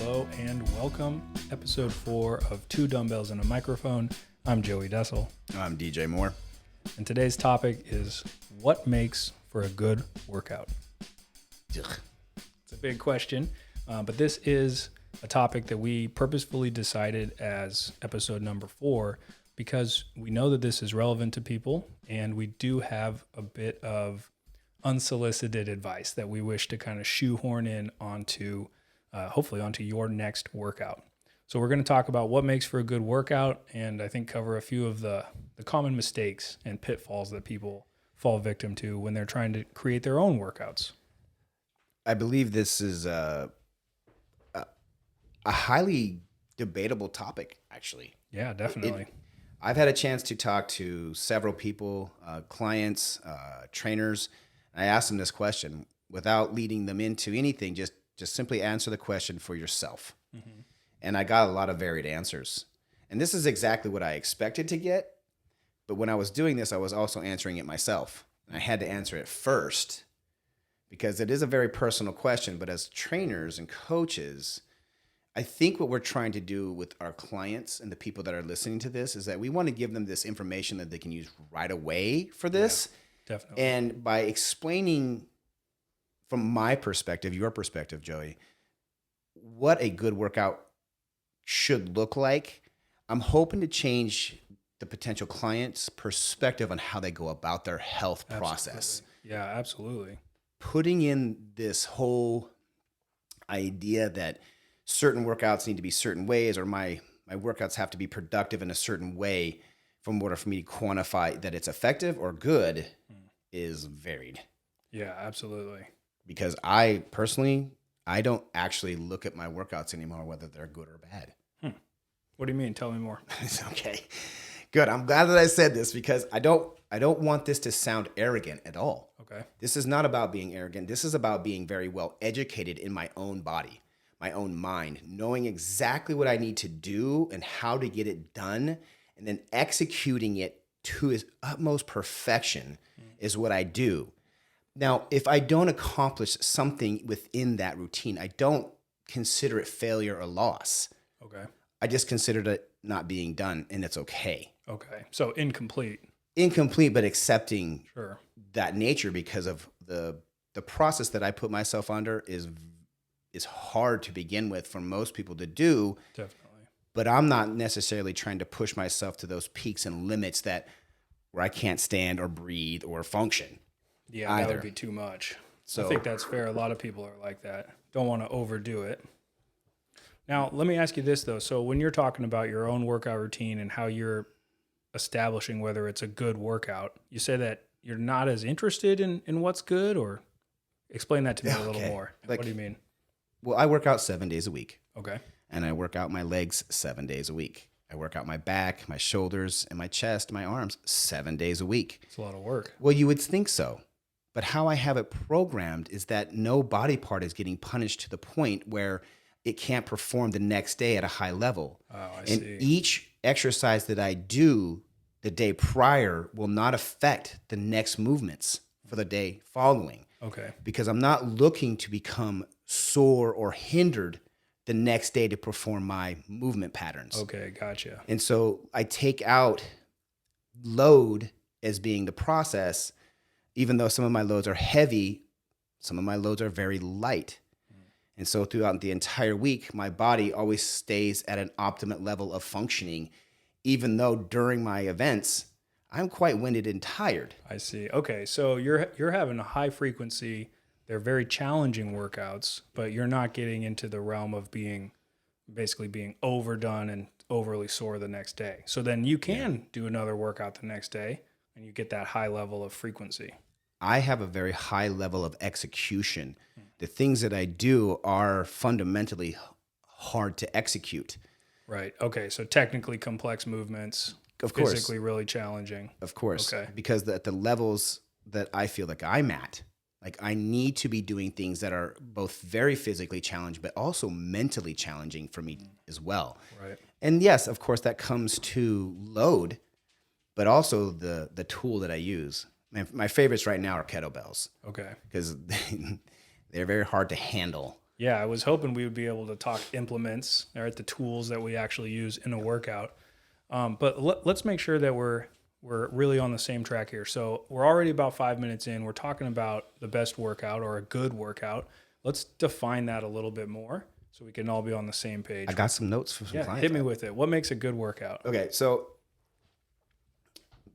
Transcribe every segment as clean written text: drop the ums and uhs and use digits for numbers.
Hello and welcome. Episode 4 of Two Dumbbells and a Microphone. I'm Joey Dussel. I'm DJ Moore. And today's topic is what makes for a good workout? Ugh. It's a big question, but this is a topic that we purposefully decided as episode number 4 because we know that this is relevant to people and we do have a bit of unsolicited advice that we wish to kind of shoehorn in onto hopefully onto your next workout. So we're going to talk about what makes for a good workout and I think cover a few of the common mistakes and pitfalls that people fall victim to when they're trying to create their own workouts. I believe this is a highly debatable topic, actually. Yeah, definitely. I've had a chance to talk to several people, clients, trainers. I asked them this question without leading them into anything, just simply answer the question for yourself. Mm-hmm. And I got a lot of varied answers. And this is exactly what I expected to get. But when I was doing this, I was also answering it myself. And I had to answer it first because it is a very personal question. But as trainers and coaches, I think what we're trying to do with our clients and the people that are listening to this is that we want to give them this information that they can use right away for this. Yeah, definitely. And by explaining from my perspective, your perspective, Joey, what a good workout should look like, I'm hoping to change the potential client's perspective on how they go about their health process. Yeah, absolutely. Putting in this whole idea that certain workouts need to be certain ways, or my workouts have to be productive in a certain way in order for me to quantify that it's effective or good is varied. Yeah, absolutely. Because I personally, I don't actually look at my workouts anymore, whether they're good or bad. What do you mean? Tell me more. It's okay. Good. I'm glad that I said this because I don't want this to sound arrogant at all. Okay. This is not about being arrogant. This is about being very well educated in my own body, my own mind, knowing exactly what I need to do and how to get it done, and then executing it to its utmost perfection is what I do. Now, if I don't accomplish something within that routine, I don't consider it failure or loss. Okay. I just considered it not being done, and it's okay. Okay. So incomplete. Incomplete, but accepting Sure. that nature because of the process that I put myself under is hard to begin with for most people to do. Definitely. But I'm not necessarily trying to push myself to those peaks and limits where I can't stand or breathe or function. Yeah, either. That would be too much. So I think that's fair. A lot of people are like that. Don't want to overdo it. Now, let me ask you this, though. So when you're talking about your own workout routine and how you're establishing whether it's a good workout, you say that you're not as interested in what's good, or explain that to me a little more. What do you mean? Well, I work out 7 days a week. Okay. And I work out my legs 7 days a week. I work out my back, my shoulders, and my chest, my arms 7 days a week. It's a lot of work. Well, you would think so. But how I have it programmed is that no body part is getting punished to the point where it can't perform the next day at a high level. Oh, I and see. Each exercise that I do the day prior will not affect the next movements for the day following. Okay. Because I'm not looking to become sore or hindered the next day to perform my movement patterns. Okay, gotcha. And so I take out load as being the process, even though some of my loads are heavy, some of my loads are very light. And so throughout the entire week, my body always stays at an optimal level of functioning, even though during my events, I'm quite winded and tired. I see. Okay, so you're having a high frequency. They're very challenging workouts, but you're not getting into the realm of basically being overdone and overly sore the next day. So then you can do another workout the next day and you get that high level of frequency. I have a very high level of execution. The things that I do are fundamentally hard to execute. Right. Okay. So technically complex movements, Of course. physically really challenging. Of course. Okay. Because at the levels that I feel like I'm at, like I need to be doing things that are both very physically challenging, but also mentally challenging for me as well. Right. And yes, of course, that comes to load, but also the tool that I use. My favorites right now are kettlebells. Okay. Because they're very hard to handle. Yeah, I was hoping we would be able to talk implements or the tools that we actually use in a workout. But let's make sure that we're really on the same track here. So we're already about 5 minutes in. We're talking about the best workout or a good workout. Let's define that a little bit more so we can all be on the same page. I got some notes for some clients. Hit me with it. What makes a good workout? Okay, so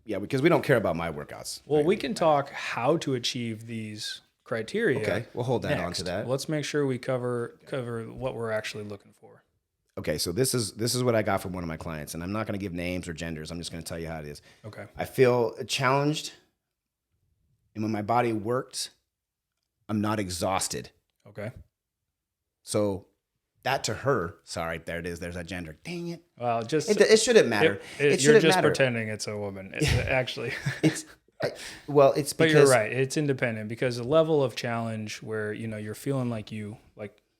yeah, because we don't care about my workouts. Well, we can talk how to achieve these criteria. Okay, we'll hold that on next. to that. Let's make sure we cover what we're actually looking for. Okay, so this is what I got from one of my clients, and I'm not going to give names or genders. I'm just going to tell you how it is. Okay. I feel challenged, and when my body works, I'm not exhausted. Okay. So that to her, sorry, there it is. There's a gender. Dang it. Well, just it shouldn't matter. It you're shouldn't just matter. pretending it's a woman. Actually, It's because. But you're right. It's independent because the level of challenge where you're feeling like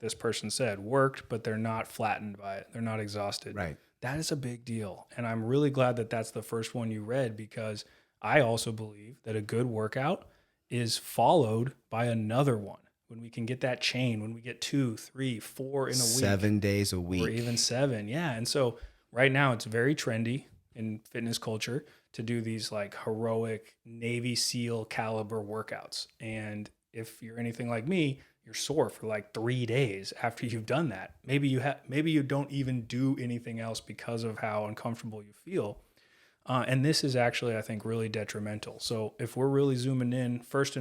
this person said, worked, but they're not flattened by it. They're not exhausted. Right. That is a big deal. And I'm really glad that that's the first one you read, because I also believe that a good workout is followed by another one. When we can get that chain, when we get 2, 3, 4 in a week. 7 days a week. Or even 7. Yeah. And so right now it's very trendy in fitness culture to do these like heroic Navy SEAL caliber workouts. And if you're anything like me, you're sore for like 3 days after you've done that. Maybe you don't even do anything else because of how uncomfortable you feel. And this is actually, I think, really detrimental. So if we're really zooming in, first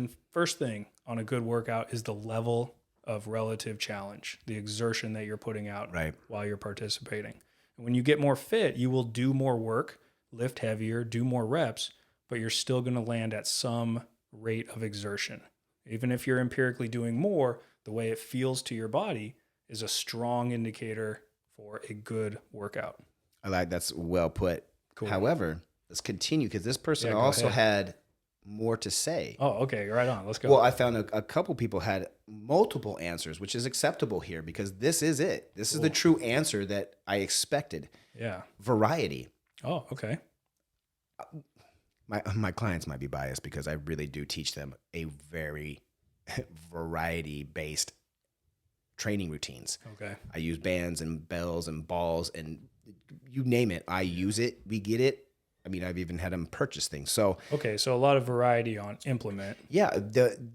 thing on a good workout is the level of relative challenge, the exertion that you're putting out while you're participating. And when you get more fit, you will do more work, lift heavier, do more reps, but you're still going to land at some rate of exertion. Even if you're empirically doing more, the way it feels to your body is a strong indicator for a good workout. I like that's well put. Cool. However, let's continue because this person also had more to say. Oh, okay. Right on. Let's go. Well, I found a couple people had multiple answers, which is acceptable here because this is it. This is the true answer that I expected. Yeah. Variety. Oh, okay. My clients might be biased because I really do teach them a very variety-based training routines. Okay. I use bands and bells and balls and you name it. I use it. We get it. I mean, I've even had them purchase things. So okay, so a lot of variety on implement. Yeah,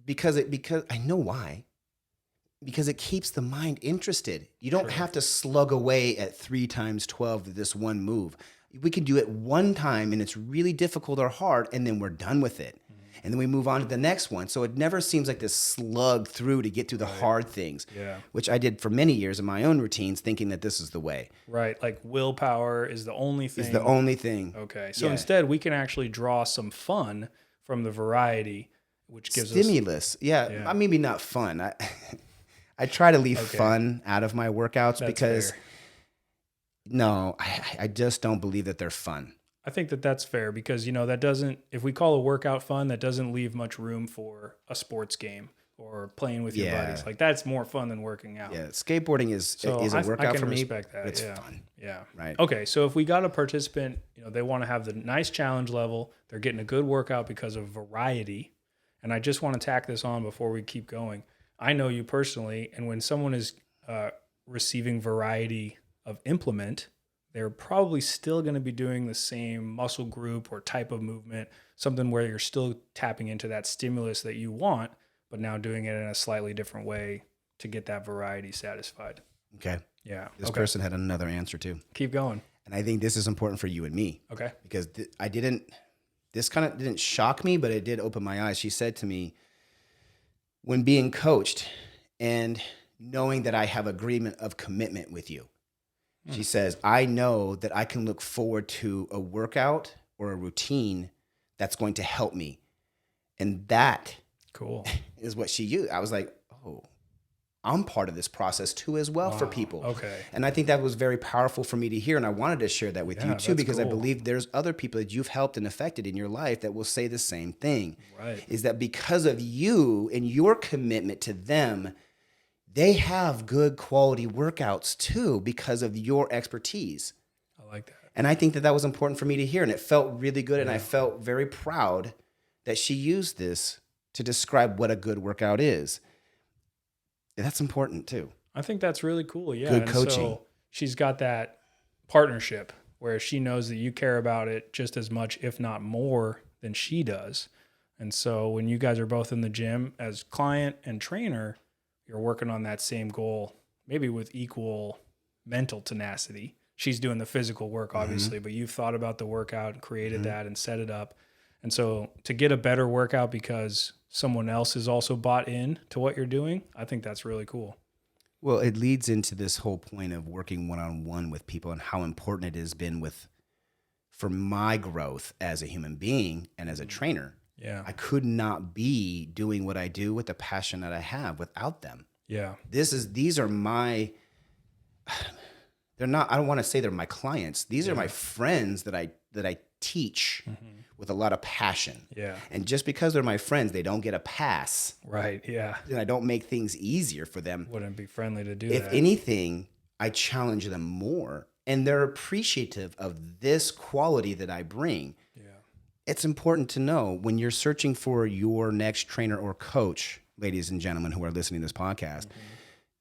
because I know why. Because it keeps the mind interested. You don't have to slug away at 3 times 12 to this one move. We can do it one time and it's really difficult or hard, and then we're done with it. And then we move on to the next one. So it never seems like this slug through to get through the hard things, which I did for many years in my own routines, thinking that this is the way. Right. Like willpower is the only thing. Is the only thing. Okay. So instead, we can actually draw some fun from the variety, which gives stimulus. Yeah. Maybe not fun. I try to leave fun out of my workouts because I just don't believe that they're fun. I think that's fair because, that doesn't, if we call a workout fun, that doesn't leave much room for a sports game or playing with your buddies. Like that's more fun than working out. Yeah. Skateboarding is a workout for me. I can respect that. It's fun. Yeah. Right. Okay. So if we got a participant, they want to have the nice challenge level, they're getting a good workout because of variety. And I just want to tack this on before we keep going. I know you personally, and when someone is receiving variety of implement, they're probably still going to be doing the same muscle group or type of movement, something where you're still tapping into that stimulus that you want, but now doing it in a slightly different way to get that variety satisfied. Okay. Yeah. This person had another answer too. Keep going. And I think this is important for you and me. Okay. Because this kind of didn't shock me, but it did open my eyes. She said to me, when being coached and knowing that I have agreement of commitment with you, she says, I know that I can look forward to a workout or a routine that's going to help me. And that is what she used. I was like, oh, I'm part of this process too as well for people. Okay. And I think that was very powerful for me to hear. And I wanted to share that with you too, because I believe there's other people that you've helped and affected in your life that will say the same thing. Right. Is that because of you and your commitment to them, they have good quality workouts too because of your expertise. I like that. And I think that was important for me to hear. And it felt really good. And I felt very proud that she used this to describe what a good workout is. That's important too. I think that's really cool. Yeah. Good And coaching. so she's got that partnership where she knows that you care about it just as much, if not more, than she does. And so when you guys are both in the gym as client and trainer, you're working on that same goal, maybe with equal mental tenacity. She's doing the physical work, obviously, but you've thought about the workout and created that and set it up. And so to get a better workout because someone else is also bought in to what you're doing, I think that's really cool. Well, it leads into this whole point of working one-on-one with people and how important it has been for my growth as a human being and as a trainer. Yeah. I could not be doing what I do with the passion that I have without them. Yeah. These are my, they're not, I don't want to say they're my clients. These are my friends that I teach with a lot of passion. Yeah. And just because they're my friends, they don't get a pass. Right. Yeah. And I don't make things easier for them. Wouldn't be friendly to do If that. anything, I challenge them more, and they're appreciative of this quality that I bring. Yeah. It's important to know when you're searching for your next trainer or coach, ladies and gentlemen who are listening to this podcast,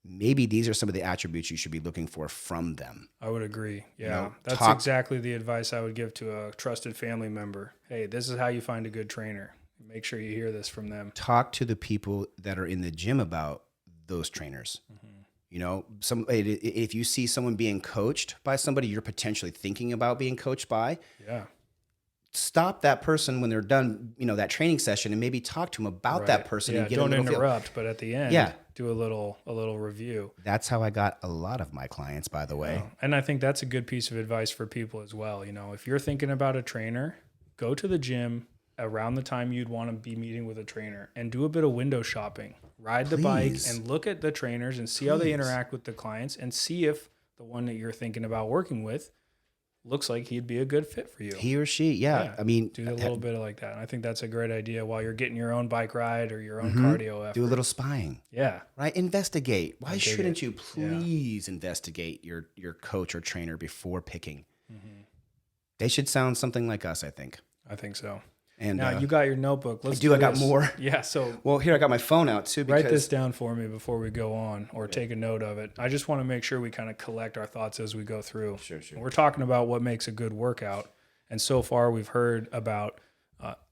maybe these are some of the attributes you should be looking for from them. I would agree. Yeah. know, That's talk- exactly the advice I would give to a trusted family member. Hey, this is how you find a good trainer. Make sure you hear this from them. Talk to the people that are in the gym about those trainers. You know, if you see someone being coached by somebody you're potentially thinking about being coached by, Yeah. stop that person when they're done, that training session, and maybe talk to them about that person and get don't a little feel. interrupt, but at the end, Yeah. do a little review. That's how I got a lot of my clients, by the way. And I think that's a good piece of advice for people as well. If you're thinking about a trainer, go to the gym around the time you'd want to be meeting with a trainer and do a bit of window shopping. Ride the bike Please. and look at the trainers and see how they interact with the clients and see if the one that you're thinking about working with looks like he'd be a good fit for you. He or she, yeah. I mean, Do a little bit of like that. And I think that's a great idea while you're getting your own bike ride or your own cardio effort. do a little spying, Yeah. right? Investigate. Why dig shouldn't it. you please investigate your coach or trainer before picking? They should sound something like us, I think. I think so. And Now you got your notebook. Let's I got this. more. Yeah. So Well, here I got my phone out too. Because, write this down for me before we go on, or take a note of it. I just want to make sure we kind of collect our thoughts as we go through. Sure. We're talking about what makes a good workout. And so far we've heard about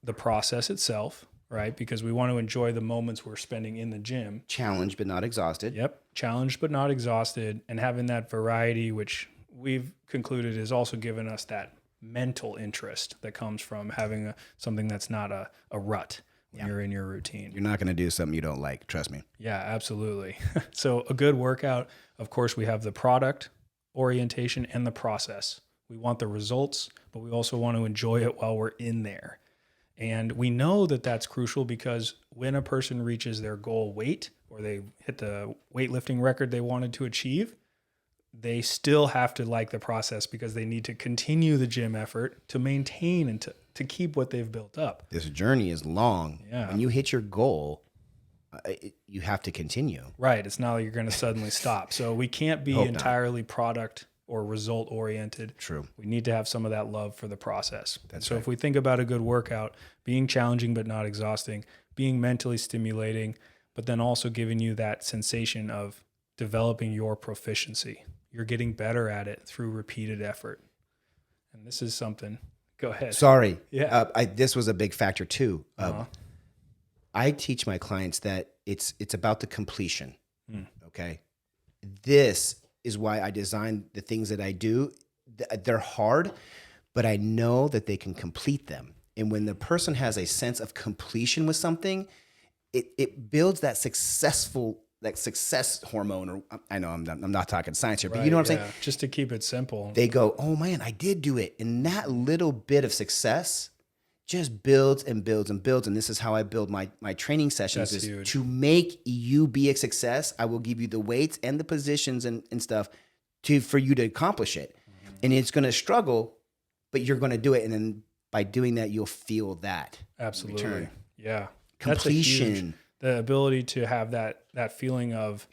the process itself, right? Because we want to enjoy the moments we're spending in the gym. Challenged but not exhausted. Yep. Challenged but not exhausted, and having that variety, which we've concluded is also given us that mental interest that comes from having something that's not a rut when you're in your routine. You're not going to do something you don't like. Trust me. Yeah, absolutely. So a good workout, of course, we have the product orientation and the process. We want the results, but we also want to enjoy it while we're in there. And we know that that's crucial because when a person reaches their goal weight or they hit the weightlifting record they wanted to achieve, they still have to like the process because they need to continue the gym effort to maintain and to keep what they've built up. This journey is long. Yeah. When you hit your goal, you have to continue. Right. It's not like you're going to suddenly stop. So we can't be Hope not. entirely product or result oriented. True. We need to have some of that love for the process. That's so right. if we think about a good workout, being challenging but not exhausting, being mentally stimulating, but then also giving you that sensation of developing your proficiency. You're getting better at it through repeated effort. And this is something. Go ahead. Sorry. Yeah. This was a big factor too. I teach my clients that it's about the completion. Okay. This is why I design the things that I do. They're hard, but I know that they can complete them. And when the person has a sense of completion with something, it builds that success hormone, or I know I'm not talking science here, but you know what I'm saying? Just to keep it simple. They go, oh man, I did do it. And that little bit of success just builds and builds and builds. And this is how I build my training sessions. That's is huge. To make you be a success, I will give you the weights and the positions and stuff for you to accomplish it. And it's going to struggle, but you're going to do it. And then by doing that, you'll feel that. Absolutely. return. Yeah. That's a Completion. huge, the ability to have that feeling of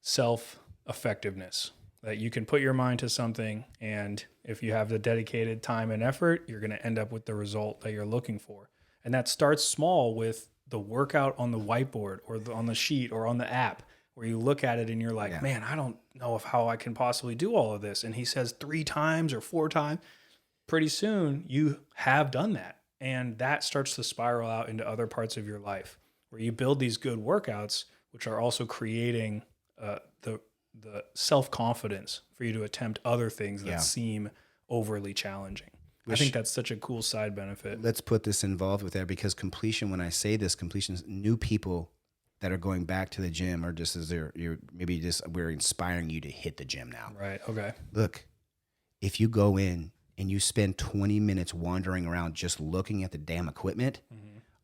self-effectiveness, that you can put your mind to something, and if you have the dedicated time and effort, you're going to end up with the result that you're looking for. And that starts small with the workout on the whiteboard or on the sheet or on the app. where you look at it and you're like, man, I don't know how I can possibly do all of this. And he says 3 times or 4 times. Pretty soon you have done that. And that starts to spiral out into other parts of your life where you build these good workouts, which are also creating the self-confidence for you to attempt other things that seem overly challenging. I think that's such a cool side benefit. Let's put this involved with that, because completion, when I say this, completion is new people that are going back to the gym, or just as we're inspiring you to hit the gym now. Right. Okay. Look, if you go in and you spend 20 minutes wandering around just looking at the damn equipment,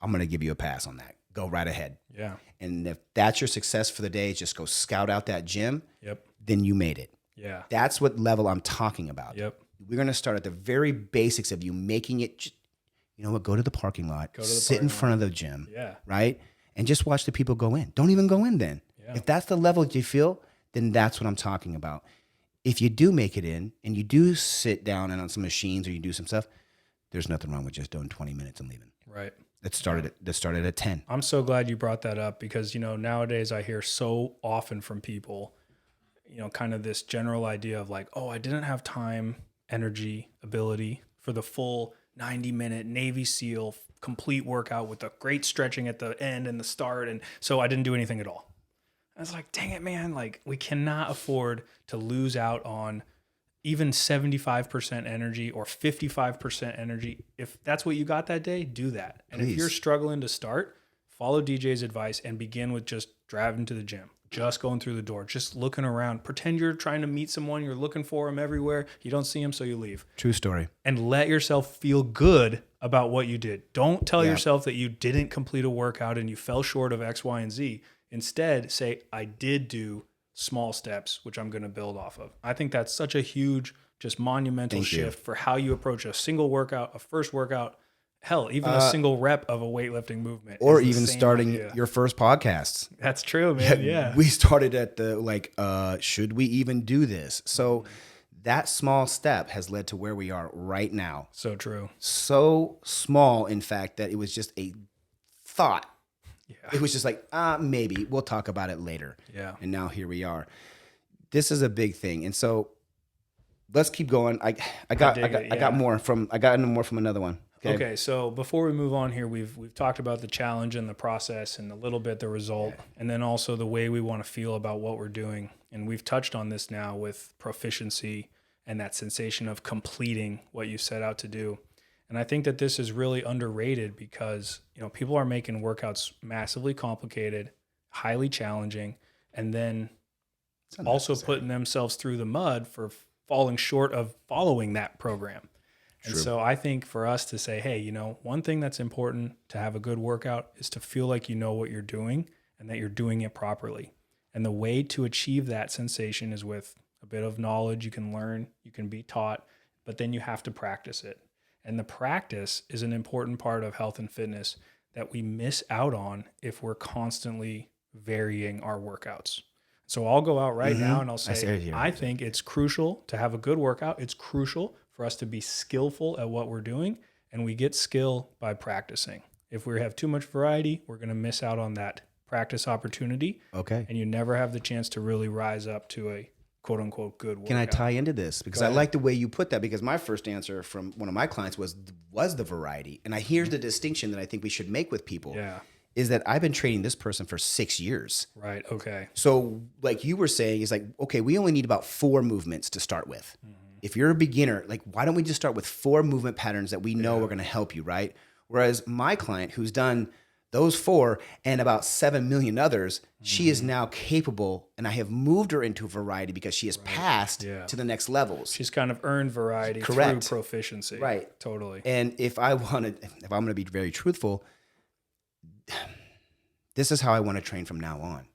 I'm going to give you a pass on that. Go right ahead. Yeah. And if that's your success for the day, just go scout out that gym. Yep. Then you made it. Yeah. That's what level I'm talking about. Yep. We're going to start at the very basics of you making it. You know what? Go to the parking lot, sit in front of the gym, right? And just watch the people go in. Don't even go in then. Yeah. If that's the level that you feel, then that's what I'm talking about. If you do make it in and you do sit down and on some machines or you do some stuff, there's nothing wrong with just doing 20 minutes and leaving. Right. Let's start at 10. I'm so glad you brought that up, because, nowadays I hear so often from people, kind of this general idea of like, oh, I didn't have time, energy, ability for the full 90-minute Navy SEAL complete workout with the great stretching at the end and the start. And so I didn't do anything at all. I was like, dang it, man. Like, we cannot afford to lose out on even 75% energy or 55% energy. If that's what you got that day, do that. And if you're struggling to start, follow DJ's advice and begin with just driving to the gym, just going through the door, just looking around. Pretend you're trying to meet someone. You're looking for them everywhere. You don't see them, so you leave. True story. And let yourself feel good about what you did. Don't tell yourself that you didn't complete a workout and you fell short of X, Y, and Z. Instead, say, I did do small steps, which I'm going to build off of. I think that's such a huge, just monumental shift for how you approach a single workout, a first workout, hell, even a single rep of a weightlifting movement. Or even starting your first podcasts. That's true, man. Yeah. We started at the, should we even do this? So that small step has led to where we are right now. So true. So small, in fact, that it was just a thought. Yeah. It was just like, maybe we'll talk about it later. Yeah. And now here we are. This is a big thing. And so let's keep going. I got into more from another one. Okay. So before we move on here, we've talked about the challenge and the process and a little bit the result, and then also the way we want to feel about what we're doing. And we've touched on this now with proficiency and that sensation of completing what you set out to do. And I think that this is really underrated because, people are making workouts massively complicated, highly challenging, and then also putting themselves through the mud for falling short of following that program. True. And so I think for us to say, hey, one thing that's important to have a good workout is to feel like you know what you're doing and that you're doing it properly. And the way to achieve that sensation is with a bit of knowledge you can learn, you can be taught, but then you have to practice it. And the practice is an important part of health and fitness that we miss out on if we're constantly varying our workouts. So I'll go out right now and I'll say, I think it's crucial to have a good workout. It's crucial for us to be skillful at what we're doing, and we get skill by practicing. If we have too much variety, we're going to miss out on that practice opportunity. Okay. And you never have the chance to really rise up to a quote unquote good workout. Can I tie into this? Because I like the way you put that, because my first answer from one of my clients was the variety. And here's the distinction that I think we should make with people. Yeah. Is that I've been training this person for 6 years. Right. Okay. So like you were saying, it's like, okay, we only need about 4 movements to start with. If you're a beginner, like, why don't we just start with 4 movement patterns that we know are going to help you, right? Whereas my client, who's done those 4 and about 7 million others, she is now capable, and I have moved her into variety because she has passed to the next levels. She's kind of earned variety through proficiency. Right. Totally. And if I'm going to be very truthful, this is how I want to train from now on.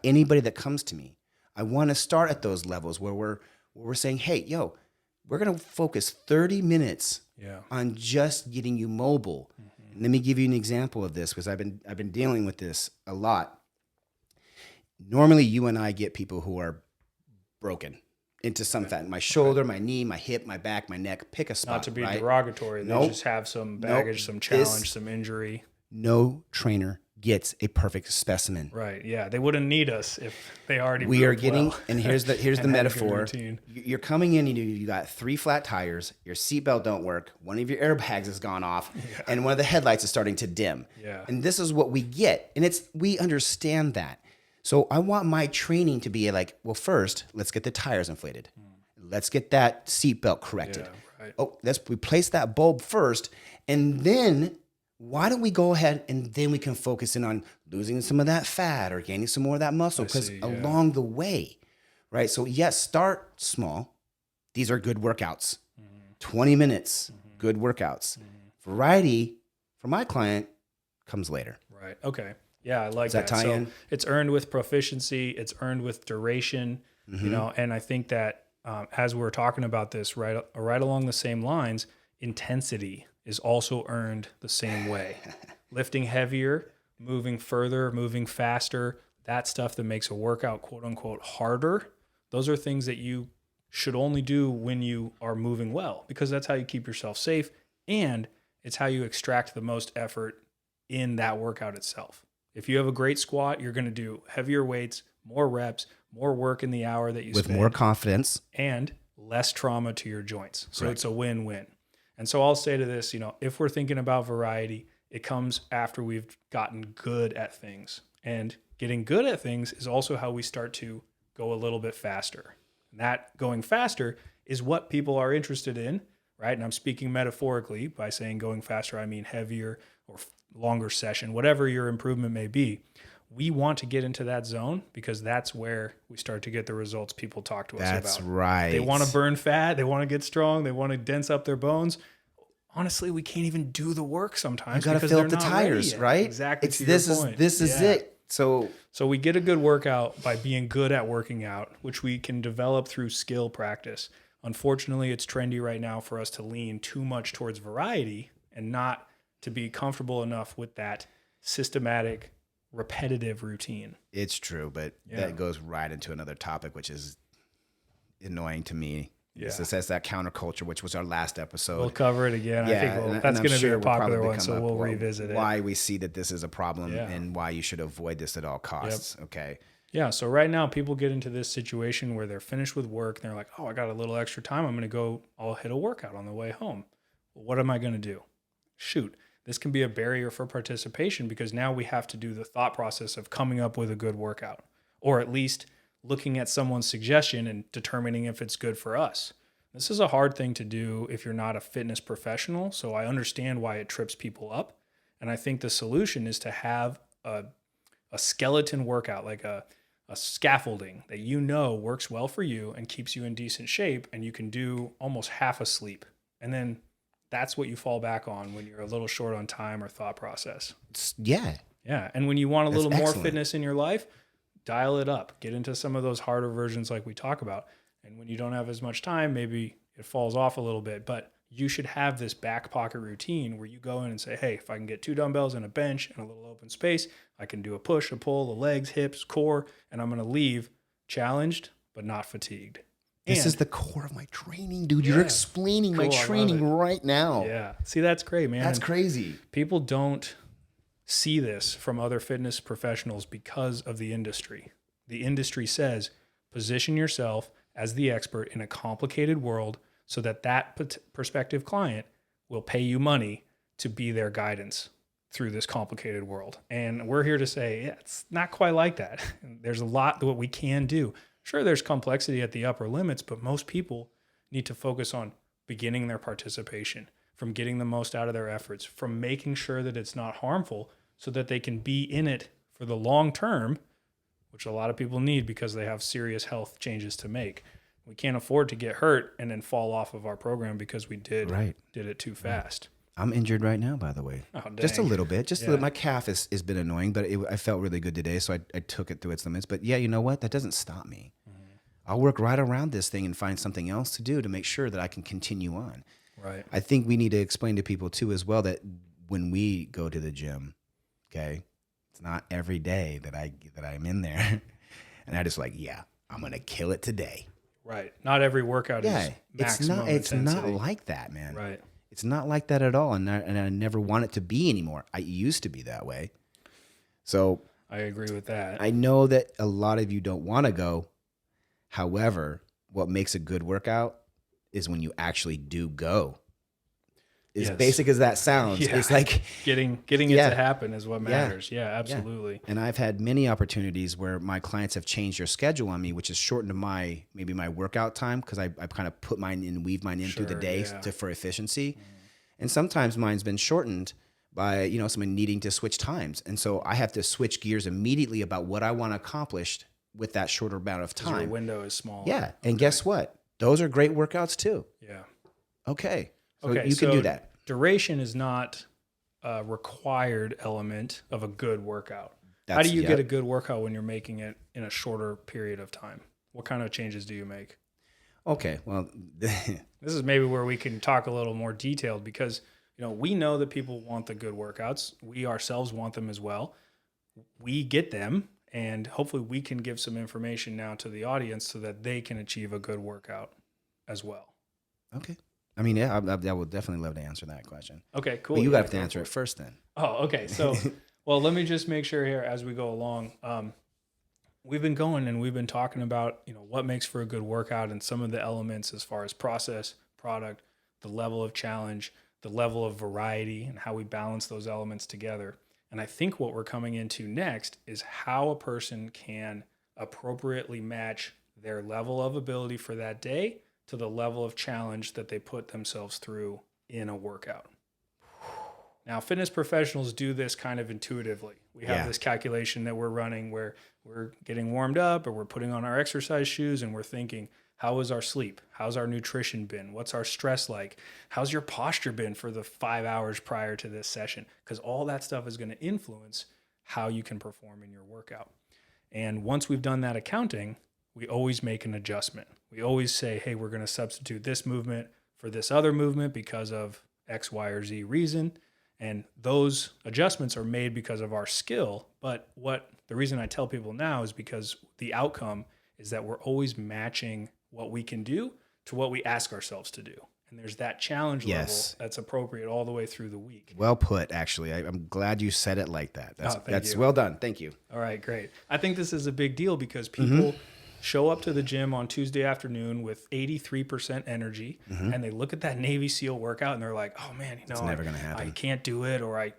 Anybody that comes to me, I want to start at those levels where we're saying, hey, we're going to focus 30 minutes on just getting you mobile. Let me give you an example of this, because I've been dealing with this a lot. Normally, you and I get people who are broken into some fat. My shoulder, my knee, my hip, my back, my neck. Pick a spot. Not to be derogatory. They just have some baggage, some challenge, some injury. No trainer gets a perfect specimen. Right. Yeah. They wouldn't need us if they already We are moved getting, well and here's the and had a good metaphor. routine. You're coming in, you got 3 flat tires, your seatbelt don't work, one of your airbags has gone off, and one of the headlights is starting to dim. Yeah. And this is what we get. And we understand that. So I want my training to be like, well, first, let's get the tires inflated. Let's get that seatbelt corrected. Yeah, right. Oh, let's replace that bulb first. And then why don't we go ahead and then we can focus in on losing some of that fat or gaining some more of that muscle, because along the way, right? So yes, start small. These are good workouts. 20 minutes, good workouts. Variety for my client comes later. Right. Okay. Yeah, I like that. Does that tie in? It's earned with proficiency. It's earned with duration. You know, and I think that as we're talking about this, right along the same lines, intensity is also earned the same way. Lifting heavier, moving further, moving faster, that stuff that makes a workout quote unquote harder. Those are things that you should only do when you are moving well, because that's how you keep yourself safe, and it's how you extract the most effort in that workout itself. If you have a great squat, you're going to do heavier weights, more reps, more work in the hour that you with spend, more confidence and less trauma to your joints. So Right. It's a win-win. And so I'll say to this, if we're thinking about variety, it comes after we've gotten good at things. And getting good at things is also how we start to go a little bit faster. And that going faster is what people are interested in, right? And I'm speaking metaphorically. By saying going faster, I mean heavier or longer session, whatever your improvement may be. We want to get into that zone because that's where we start to get the results people talk to us about. That's right. They want to burn fat. They want to get strong. They want to dense up their bones. Honestly, we can't even do the work sometimes. You got to fill up the tires, right? Exactly. This is it. So we get a good workout by being good at working out, which we can develop through skill practice. Unfortunately, it's trendy right now for us to lean too much towards variety and not to be comfortable enough with that systematic, repetitive routine. It's true, but that goes right into another topic, which is annoying to me. Yeah. It says that counterculture, which was our last episode. We'll cover it again. I think that's going to be a popular one, so we'll revisit it. Why we see that this is a problem and why you should avoid this at all costs. Yep. Okay. Yeah. So right now people get into this situation where they're finished with work and they're like, oh, I got a little extra time. I'm going to I'll hit a workout on the way home. Well, what am I going to do? Shoot. This can be a barrier for participation because now we have to do the thought process of coming up with a good workout, or at least looking at someone's suggestion and determining if it's good for us. This is a hard thing to do if you're not a fitness professional, so I understand why it trips people up. And I think the solution is to have a skeleton workout, like a scaffolding that works well for you and keeps you in decent shape, and you can do almost half asleep. And then that's what you fall back on when you're a little short on time or thought process. Yeah. Yeah. And when you want a little more excellent. fitness in your life, dial it up. Get into some of those harder versions like we talk about. And when you don't have as much time, maybe it falls off a little bit. But you should have this back pocket routine where you go in and say, hey, if I can get 2 dumbbells and a bench and a little open space, I can do a push, a pull, the legs, hips, core, and I'm going to leave challenged but not fatigued. This is the core of my training, dude. You're explaining my training right now. Yeah. See, that's great, man. That's crazy. People don't see this from other fitness professionals because of the industry. The industry says, position yourself as the expert in a complicated world so that prospective client will pay you money to be their guidance through this complicated world. And we're here to say, it's not quite like that. There's a lot that we can do. Sure, there's complexity at the upper limits, but most people need to focus on beginning their participation, from getting the most out of their efforts, from making sure that it's not harmful so that they can be in it for the long term, which a lot of people need because they have serious health changes to make. We can't afford to get hurt and then fall off of our program because we did it too fast. I'm injured right now, by the way. Oh, dang. Just a little bit. My calf has been annoying, but I felt really good today, so I took it through its limits. But yeah, you know what? That doesn't stop me. I'll work right around this thing and find something else to do to make sure that I can continue on. Right. I think we need to explain to people too as well that when we go to the gym, okay, it's not every day that I'm in there and I just like, yeah, I'm gonna kill it today. Right. Not every workout is maximum it's intensity. not like that, man. Right. It's not like that at all, and I never want it to be anymore. I used to be that way. So I agree with that. I know that a lot of you don't want to go. However, what makes a good workout is when you actually do go. As Yes. basic as that sounds, Yeah. it's like getting it Yeah. to happen is what matters. Yeah, absolutely. And I've had many opportunities where my clients have changed their schedule on me, which has shortened my workout time because I kind of put mine in, weave mine in through the Sure, day yeah. for efficiency. And sometimes mine's been shortened by, someone needing to switch times. And so I have to switch gears immediately about what I want accomplished with that shorter amount of 'Cause your time. window is small. Yeah. And guess what? Those are great workouts too. Yeah. Okay. So Okay. you can do that. Duration is not a required element of a good workout. How That's- do you yep. get a good workout when you're making it in a shorter period of time? What kind of changes do you make? Okay. Well, This is maybe where we can talk a little more detailed because, we know that people want the good workouts. We ourselves want them as well. We get them, and hopefully we can give some information now to the audience so that they can achieve a good workout as well. okay. I mean, yeah, I would definitely love to answer that question. Okay, cool. But you Yeah, got to go answer for it first then. Oh, okay. So, well, let me just make sure here as we go along. We've been going and we've been talking about, what makes for a good workout and some of the elements as far as process, product, the level of challenge, the level of variety, and how we balance those elements together. And I think what we're coming into next is how a person can appropriately match their level of ability for that day to the level of challenge that they put themselves through in a workout. Now, fitness professionals do this kind of intuitively. We have this calculation that we're running where we're getting warmed up or we're putting on our exercise shoes and we're thinking, how is our sleep? How's our nutrition been? What's our stress like? How's your posture been for the 5 hours prior to this session? Because all that stuff is going to influence how you can perform in your workout. And once we've done that accounting, we always make an adjustment. We always say, hey, we're going to substitute this movement for this other movement because of X, Y, or Z reason. And those adjustments are made because of our skill. But the reason I tell people now is because the outcome is that we're always matching what we can do to what we ask ourselves to do. And there's that challenge level that's appropriate all the way through the week. Well put, actually. I'm glad you said it like that. That's well done. Thank you. All right, great. I think this is a big deal because people show up to the gym on Tuesday afternoon with 83% energy, and they look at that Navy SEAL workout and they're like, "Oh man, it's never going to happen. I can't do it," or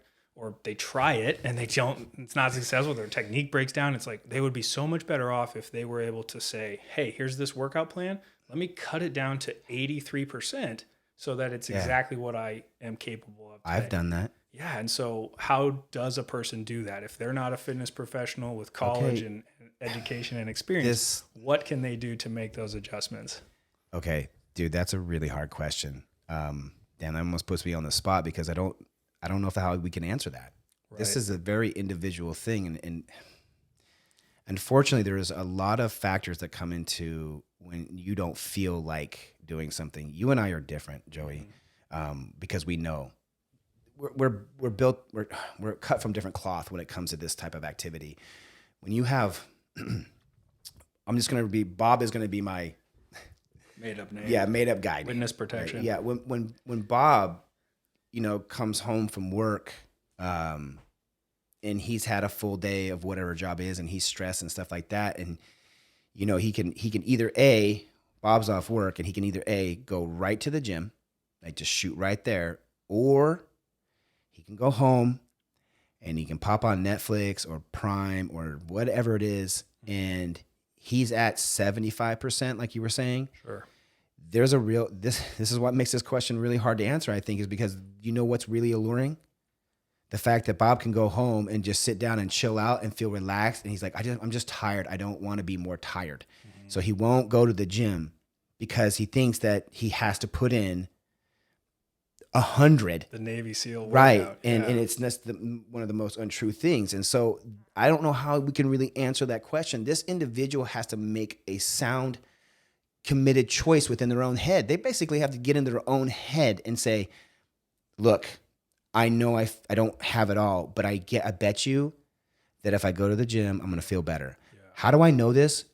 they try it and it's not successful. Their technique breaks down. It's like they would be so much better off if they were able to say, "Hey, here's this workout plan. Let me cut it down to 83% so that it's exactly what I am capable of today." I've done that. Yeah. And so how does a person do that? If they're not a fitness professional with college and education and experience, what can they do to make those adjustments? Okay, dude, that's a really hard question. Dan, I'm almost supposed to be on the spot because I don't know how we can answer that. Right. This is a very individual thing. And unfortunately, there is a lot of factors that come into when you don't feel like doing something. You and I are different, Joey, because we know we're built, we're cut from different cloth when it comes to this type of activity. When you have, Bob is going to be my made up name. Yeah, made up guy. Witness protection. Right? Yeah, when Bob, comes home from work, and he's had a full day of whatever job is, and he's stressed and stuff like that, and he can either Bob's off work, and he can either go right to the gym, like just shoot right there, or he can go home and he can pop on Netflix or Prime or whatever it is, and he's at 75%, like you were saying. Sure. There's a real, this is what makes this question really hard to answer, I think, is because what's really alluring? The fact that Bob can go home and just sit down and chill out and feel relaxed. And he's like, I'm just tired. I don't want to be more tired. Mm-hmm. So he won't go to the gym because he thinks that he has to put in 100. The Navy SEAL workout. Right. And that's one of the most untrue things. And so I don't know how we can really answer that question. This individual has to make a sound, committed choice within their own head. They basically have to get in their own head and say, look, I know I don't have it all, but I bet you that if I go to the gym, I'm going to feel better. Yeah. How do I know this?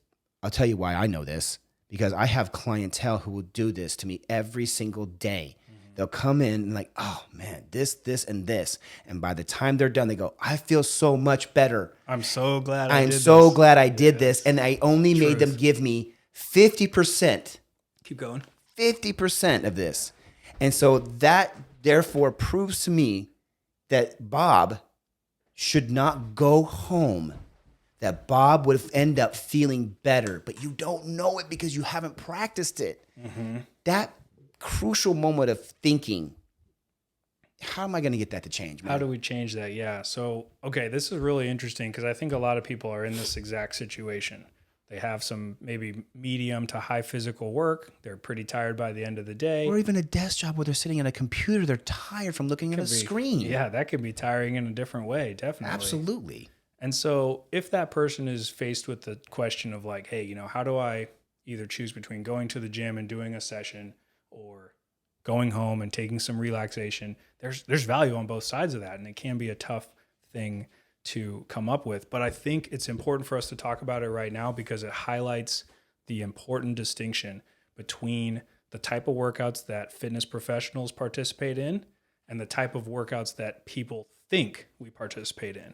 I'll tell you why I know this. Because I have clientele who will do this to me every single day. Mm-hmm. They'll come in and like, oh man, this, and this. And by the time they're done, they go, I feel so much better. I'm so glad I'm so glad I did this. And I only made them Truth. give me 50%. Keep going. 50% of this. And so that therefore proves to me that Bob should not go home, that Bob would end up feeling better, but you don't know it because you haven't practiced it. That crucial moment of thinking, how am I going to get that to change, man? How do we change that? Yeah. So, okay, this is really interesting because I think a lot of people are in this exact situation. They have some maybe medium to high physical work. They're pretty tired by the end of the day. Or even a desk job where they're sitting at a computer. They're tired from looking at a screen. Yeah, that could be tiring in a different way, definitely. Absolutely. And so if that person is faced with the question of like, hey, how do I either choose between going to the gym and doing a session or going home and taking some relaxation, there's value on both sides of that. And it can be a tough thing to come up with. But I think it's important for us to talk about it right now because it highlights the important distinction between the type of workouts that fitness professionals participate in and the type of workouts that people think we participate in.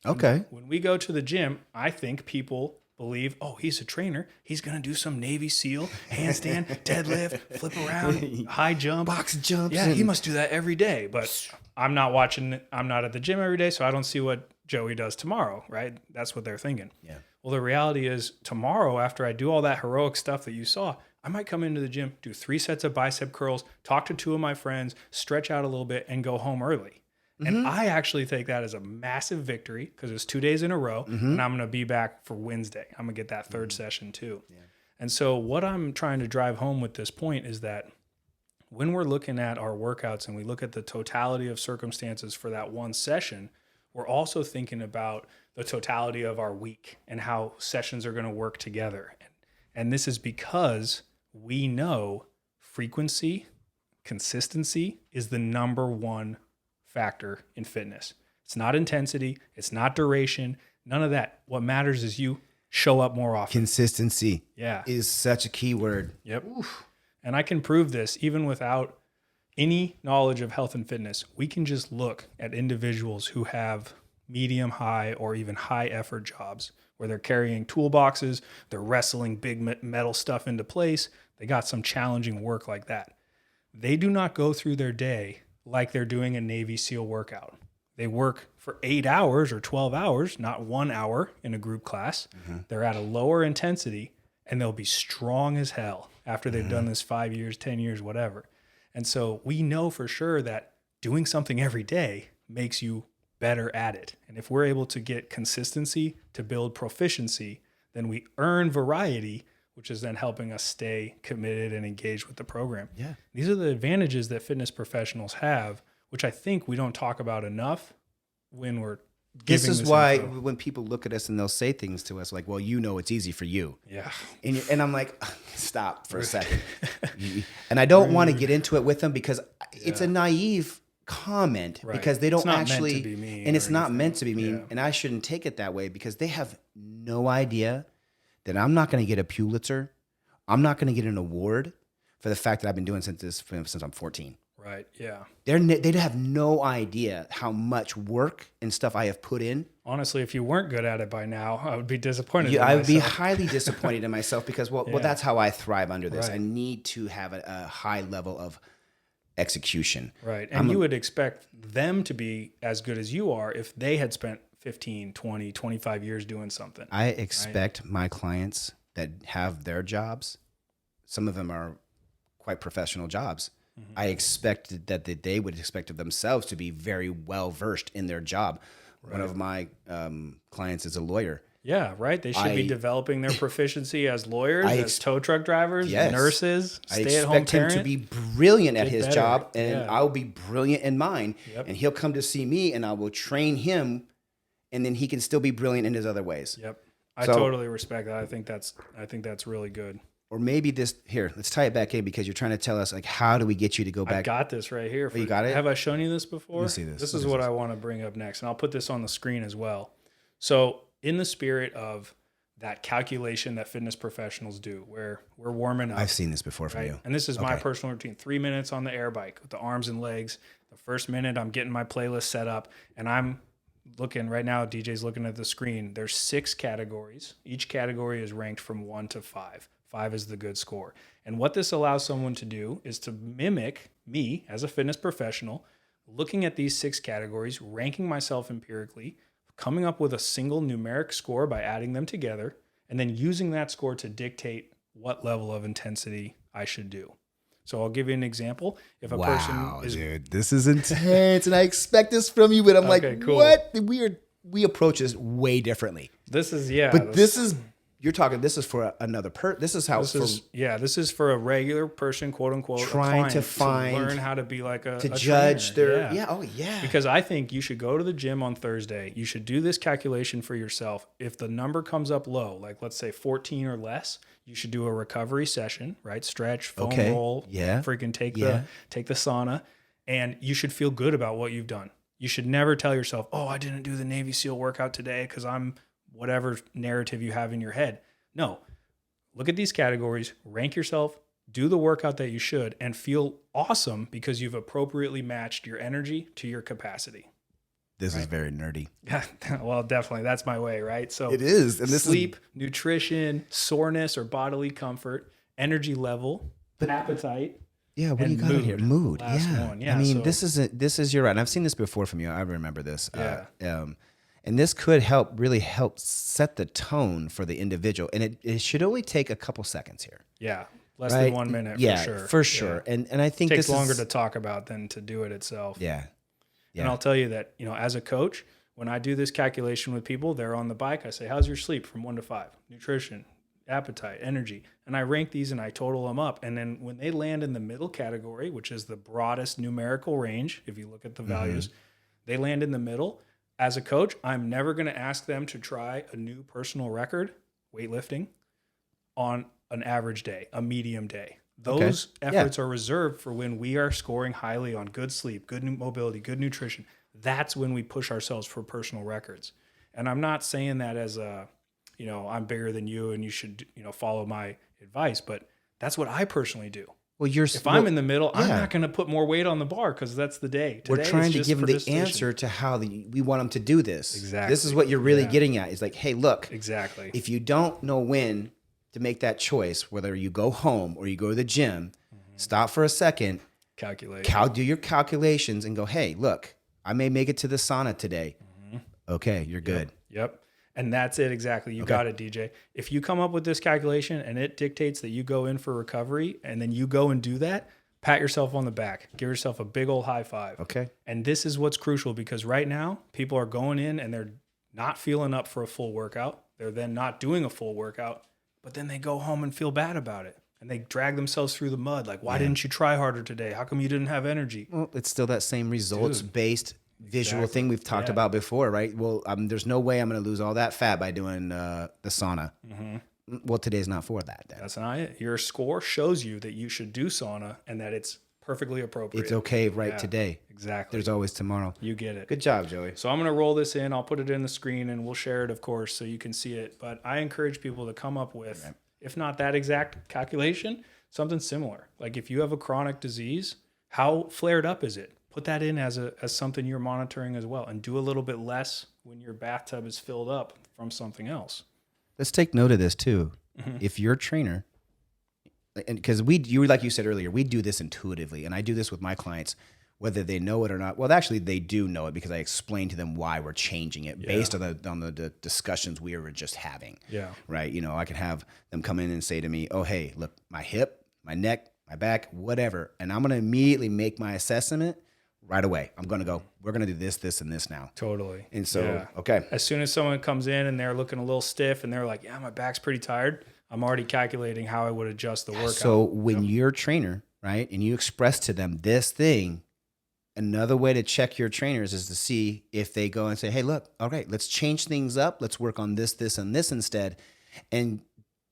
Okay. When we go to the gym, I think people believe, oh, he's a trainer. He's going to do some Navy SEAL, handstand, deadlift, flip around, high jump. Box jumps. Yeah, he must do that every day. But I'm not at the gym every day, so I don't see what Joey does tomorrow, right? That's what they're thinking. Yeah. Well, the reality is tomorrow, after I do all that heroic stuff that you saw, I might come into the gym, do 3 sets of bicep curls, talk to 2 of my friends, stretch out a little bit, and go home early. And I actually take that as a massive victory because it's 2 days in a row, and I'm going to be back for Wednesday. I'm going to get that third session too. Yeah. And so what I'm trying to drive home with this point is that when we're looking at our workouts and we look at the totality of circumstances for that one session, we're also thinking about the totality of our week and how sessions are going to work together. And this is because we know frequency, consistency is the number one factor in fitness. It's not intensity. It's not duration. None of that. What matters is you show up more often. Consistency Yeah. is such a key word. Yep. Oof. And I can prove this even without any knowledge of health and fitness. We can just look at individuals who have medium, high, or even high effort jobs where they're carrying toolboxes, they're wrestling big metal stuff into place. They got some challenging work like that. They do not go through their day like they're doing a Navy SEAL workout. They work for 8 hours or 12 hours, not 1 hour in a group class. They're at a lower intensity and they'll be strong as hell after they've done this 5 years, 10 years, whatever. And so we know for sure that doing something every day makes you better at it. And if we're able to get consistency to build proficiency, then we earn variety, which is then helping us stay committed and engaged with the program. Yeah. These are the advantages that fitness professionals have, which I think we don't talk about enough when we're giving This is why info. when people look at us and they'll say things to us like, well, it's easy for you. Yeah. And I'm like, stop for a second. And I don't want to get into it with them because it's a naive comment because they don't actually, meant to be mean and it's not anything. meant to be mean. Yeah. And I shouldn't take it that way because they have no idea that I'm not going to get a Pulitzer. I'm not going to get an award for the fact that I've been doing since I'm 14. Right. Yeah. They have no idea how much work and stuff I have put in. Honestly, if you weren't good at it by now, I would be disappointed. I would be highly disappointed in myself because, well, that's how I thrive under this. Right. I need to have a high level of execution. Right. And you would expect them to be as good as you are if they had spent 15, 20, 25 years doing something. I expect my clients that have their jobs, some of them are quite professional jobs. I expect that they would expect of themselves to be very well versed in their job. Right. One of my clients is a lawyer. Yeah, right. They should be developing their proficiency as lawyers, as tow truck drivers, nurses, stay-at-home parents. I expect him to be brilliant at his job, and I'll be brilliant in mine. Yep. And he'll come to see me, and I will train him, and then he can still be brilliant in his other ways. Yep, I totally respect that. I think that's really good. Or maybe let's tie it back in because you're trying to tell us, like, how do we get you to go back? I got this right here. You got it? Have I shown you this before? Let me see this. This is what I want to bring up next, and I'll put this on the screen as well. So in the spirit of that calculation that fitness professionals do where we're warming up. I've seen this before from you. And this is my personal routine. 3 minutes on the air bike with the arms and legs. The first minute I'm getting my playlist set up, and I'm looking right now, DJ's looking at the screen. There's 6 categories. Each category is ranked from 1 to 5. 5 is the good score. And what this allows someone to do is to mimic me as a fitness professional, looking at these 6 categories, ranking myself empirically, coming up with a single numeric score by adding them together, and then using that score to dictate what level of intensity I should do. So I'll give you an example. If a person is, dude, this is intense, and I expect this from you, but I'm cool. What? We approach this way differently. This is You're talking. This is for another This is how. This is for a regular person, quote unquote, trying to learn how to be like a judge trainer. their. Oh yeah. Because I think you should go to the gym on Thursday. You should do this calculation for yourself. If the number comes up low, like let's say 14 or less, you should do a recovery session, right? Stretch, foam roll, freaking take the sauna, and you should feel good about what you've done. You should never tell yourself, "Oh, I didn't do the Navy SEAL workout today because I'm." Whatever narrative you have in your head. No, look at these categories, rank yourself, do the workout that you should, and feel awesome because you've appropriately matched your energy to your capacity. This is very nerdy. Well, definitely. That's my way, right? So it is. And this sleep, nutrition, soreness or bodily comfort, energy level, appetite. Yeah, what do you got in here? Mood. Yeah. I mean, this is you're right. And I've seen this before from you. I remember this. And this could really help set the tone for the individual. And it should only take a couple seconds here. Yeah. Less than 1 minute, for sure. And I think it takes longer to talk about than to do it itself. Yeah. And I'll tell you that, as a coach, when I do this calculation with people, they're on the bike. I say, how's your sleep from 1 to 5? Nutrition, appetite, energy. And I rank these and I total them up. And then when they land in the middle category, which is the broadest numerical range, if you look at the values, they land in the middle. As a coach, I'm never going to ask them to try a new personal record, weightlifting, on an average day, a medium day. Those efforts are reserved for when we are scoring highly on good sleep, good mobility, good nutrition. That's when we push ourselves for personal records. And I'm not saying that as I'm bigger than you and you should, follow my advice, but that's what I personally do. Well, if I'm in the middle, I'm not going to put more weight on the bar because that's the day. We're trying to give them the answer to how we want them to do this. Exactly. This is what you're really getting at. Is like, hey, look. Exactly. If you don't know when to make that choice, whether you go home or you go to the gym, stop for a second. Calculate. Do your calculations and go, hey, look, I may make it to the sauna today. Okay, you're good. Yep. And that's it exactly. You got it, DJ. If you come up with this calculation and it dictates that you go in for recovery and then you go and do that, pat yourself on the back. Give yourself a big old high five. Okay. And this is what's crucial because right now people are going in and they're not feeling up for a full workout. They're then not doing a full workout, but then they go home and feel bad about it. And they drag themselves through the mud. Like, why didn't you try harder today? How come you didn't have energy? Well, it's still that same results-based visual thing we've talked about before, right? Well, there's no way I'm going to lose all that fat by doing the sauna. Well, today's not for that. Then. That's not it. Your score shows you that you should do sauna and that it's perfectly appropriate. It's okay today. Exactly. There's always tomorrow. You get it. Good job, Joey. So I'm going to roll this in. I'll put it in the screen and we'll share it, of course, so you can see it. But I encourage people to come up with, if not that exact calculation, something similar. Like if you have a chronic disease, how flared up is it? Put that in as something you're monitoring as well, and do a little bit less when your bathtub is filled up from something else. Let's take note of this too. If you're a trainer, and because you like you said earlier, we do this intuitively, and I do this with my clients, whether they know it or not. Well, actually, they do know it because I explain to them why we're changing it based on the discussions we were just having. Yeah. Right. I can have them come in and say to me, "Oh, hey, look, my hip, my neck, my back, whatever," and I'm going to immediately make my assessment. Right away. I'm going to go, we're going to do this, this, and this now. Totally. And so, okay. As soon as someone comes in and they're looking a little stiff and they're like, yeah, my back's pretty tired, I'm already calculating how I would adjust the workout. So when you're a trainer, right, and you express to them this thing, another way to check your trainers is to see if they go and say, hey, look, all right, let's change things up. Let's work on this, this, and this instead. And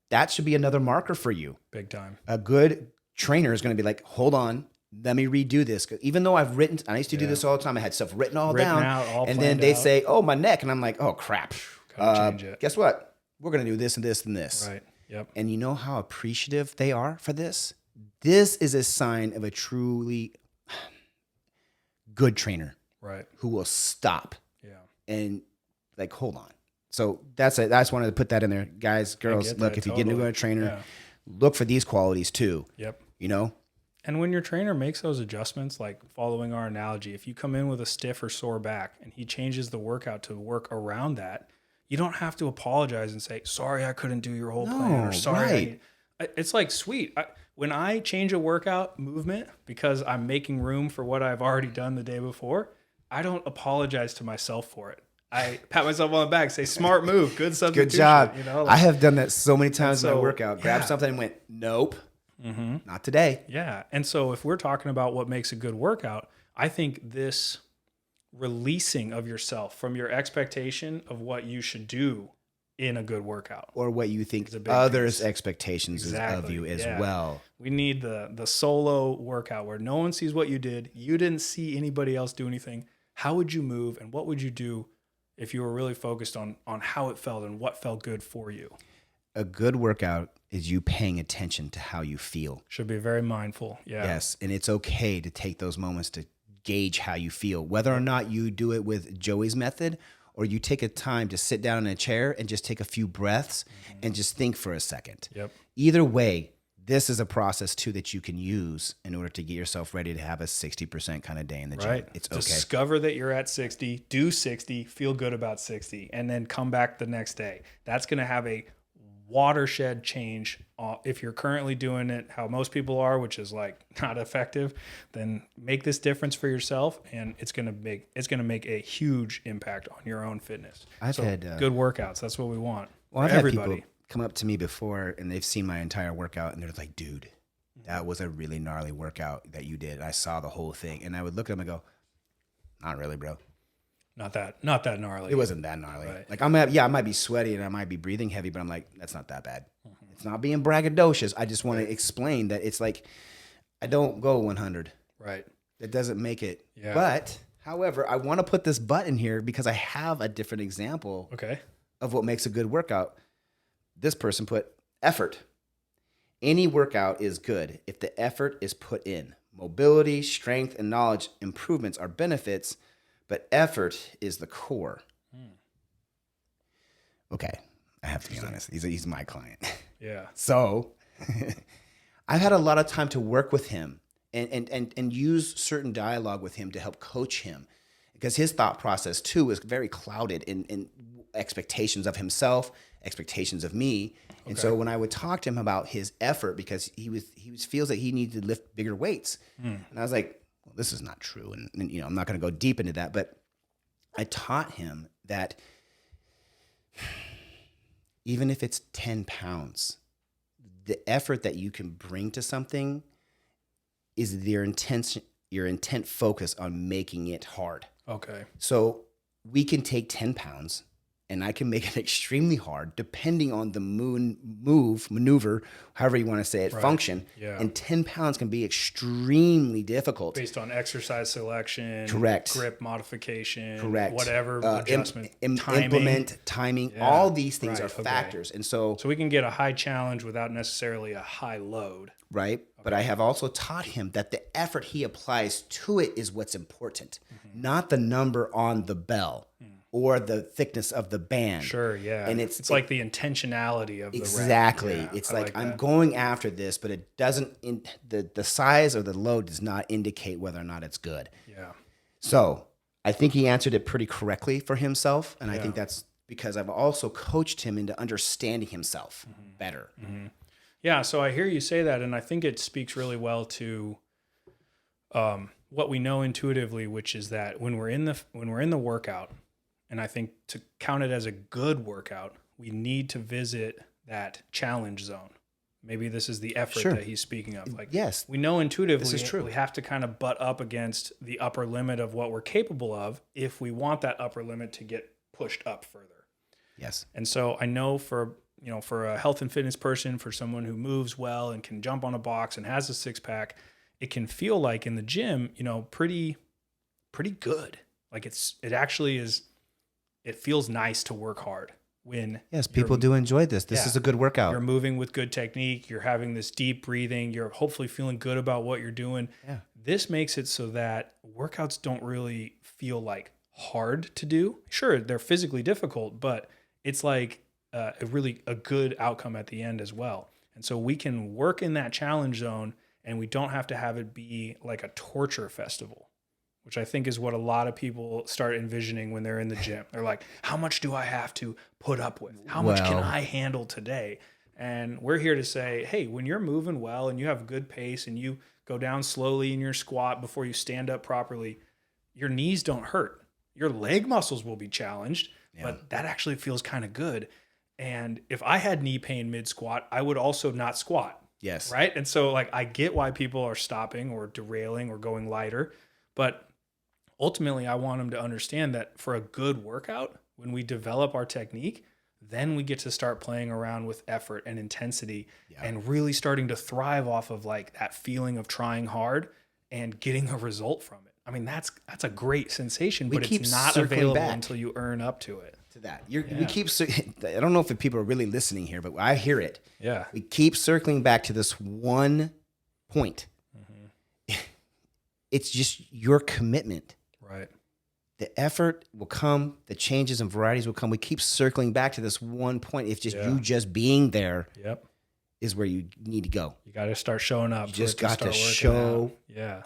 that should be another marker for you. Big time. A good trainer is going to be like, hold on. Let me redo this. Even though I used to do this all the time. I had stuff written down. All and then they say, oh, my neck. And I'm like, oh, crap. Change it. Guess what? we're going to do this and this and this. Right. Yep. And you know how appreciative they are for this? This is a sign of a truly good trainer. Right. Who will stop. Yeah. And like, hold on. So that's it. I just wanted to put that in there. Guys, girls, look, if you get into a trainer, look for these qualities too. Yep. You know? And when your trainer makes those adjustments, like following our analogy, if you come in with a stiff or sore back and he changes the workout to work around that, you don't have to apologize and say, sorry, I couldn't do your whole plan, or sorry. Right. It's like, sweet. When I change a workout movement because I'm making room for what I've already done the day before, I don't apologize to myself for it. I pat myself on the back, say, smart move, good substitution. Good job. You know, I have done that so many times in my workout. Grab something and went, nope, not today. Yeah. And so if we're talking about what makes a good workout, I think this releasing of yourself from your expectation of what you should do in a good workout, or what you think others' expectations of you as well. We need the solo workout where no one sees what you did. You didn't see anybody else do anything. How would you move and what would you do if you were really focused on how it felt and what felt good for you? A good workout is you paying attention to how you feel. Should be very mindful. Yeah. Yes. And it's okay to take those moments to gauge how you feel, whether or not you do it with Joey's method, or you take a time to sit down in a chair and just take a few breaths and just think for a second. Yep. Either way, this is a process too that you can use in order to get yourself ready to have a 60% kind of day in the gym. Right. It's okay. Discover that you're at 60, do 60, feel good about 60, and then come back the next day. That's going to have a watershed change. If you're currently doing it how most people are, which is like not effective, then make this difference for yourself, and it's going to make a huge impact on your own fitness. I've had good workouts. That's what we want. Well, I've everybody. had people come up to me before and they've seen my entire workout and they're like, dude, that was a really gnarly workout that you did. I saw the whole thing. And I would look at them and go, not really, bro. Not that gnarly. It wasn't that gnarly. Right. Like I might be sweaty and I might be breathing heavy, but I'm like, that's not that bad. It's not being braggadocious. I just want to explain that it's like, I don't go 100. Right. It doesn't make it. Yeah. But however, I want to put this but in here because I have a different example of what makes a good workout. This person put effort. Any workout is good if the effort is put in. Mobility, strength, and knowledge improvements are benefits, but effort is the core. Okay, I have to be honest. He's my client. Yeah. So I've had a lot of time to work with him and use certain dialogue with him to help coach him, because his thought process too is very clouded in expectations of himself, expectations of me. And so when I would talk to him about his effort, because he feels that he needs to lift bigger weights. And I was like, well, this is not true. And I'm not going to go deep into that, but I taught him that even if it's 10 pounds, the effort that you can bring to something is your intent focus on making it hard. Okay. So we can take 10 pounds and I can make it extremely hard depending on the maneuver, however you want to say it, function. Yeah. And 10 pounds can be extremely difficult. Based on exercise selection, correct, grip modification, correct, whatever adjustment, timing, all these things are factors. And so we can get a high challenge without necessarily a high load. Right. Okay. But I have also taught him that the effort he applies to it is what's important, not the number on the bell. Or the thickness of the band. Sure, yeah. And it's like the intentionality of the rep. Exactly. Yeah, it's like I'm going after this, but it doesn't, the size or the load does not indicate whether or not it's good. Yeah. So I think he answered it pretty correctly for himself. And I think that's because I've also coached him into understanding himself better. Yeah, so I hear you say that, and I think it speaks really well to what we know intuitively, which is that when we're in the workout, and I think to count it as a good workout, we need to visit that challenge zone. Maybe this is the effort that he's speaking of. Like, yes, we know intuitively this is true. We have to kind of butt up against the upper limit of what we're capable of if we want that upper limit to get pushed up further. Yes. And so I know for a health and fitness person, for someone who moves well and can jump on a box and has a six pack, it can feel like in the gym, pretty good. Like it actually is. It feels nice to work hard when Yes, people do enjoy this. This is a good workout. You're moving with good technique. You're having this deep breathing. You're hopefully feeling good about what you're doing. Yeah. This makes it so that workouts don't really feel like hard to do. Sure, they're physically difficult, but it's like a good outcome at the end as well. And so we can work in that challenge zone, and we don't have to have it be like a torture festival, which I think is what a lot of people start envisioning when they're in the gym. They're like, how much do I have to put up with? How much can I handle today? And we're here to say, hey, when you're moving well and you have good pace and you go down slowly in your squat before you stand up properly, your knees don't hurt. Your leg muscles will be challenged, but that actually feels kind of good. And if I had knee pain mid squat, I would also not squat. Yes. Right. And so like, I get why people are stopping or derailing or going lighter, but ultimately I want them to understand that for a good workout, when we develop our technique, then we get to start playing around with effort and intensity and really starting to thrive off of like that feeling of trying hard and getting a result from it. I mean, that's a great sensation, but it's not available until you earn up to it. To that. We keep, I don't know if people are really listening here, but I hear it. Yeah. We keep circling back to this one point. Mm-hmm. It's just your commitment. Right. The effort will come, the changes and varieties will come. We keep circling back to this one point. It's just you just being there is where you need to go. You got to start showing up. You just got to show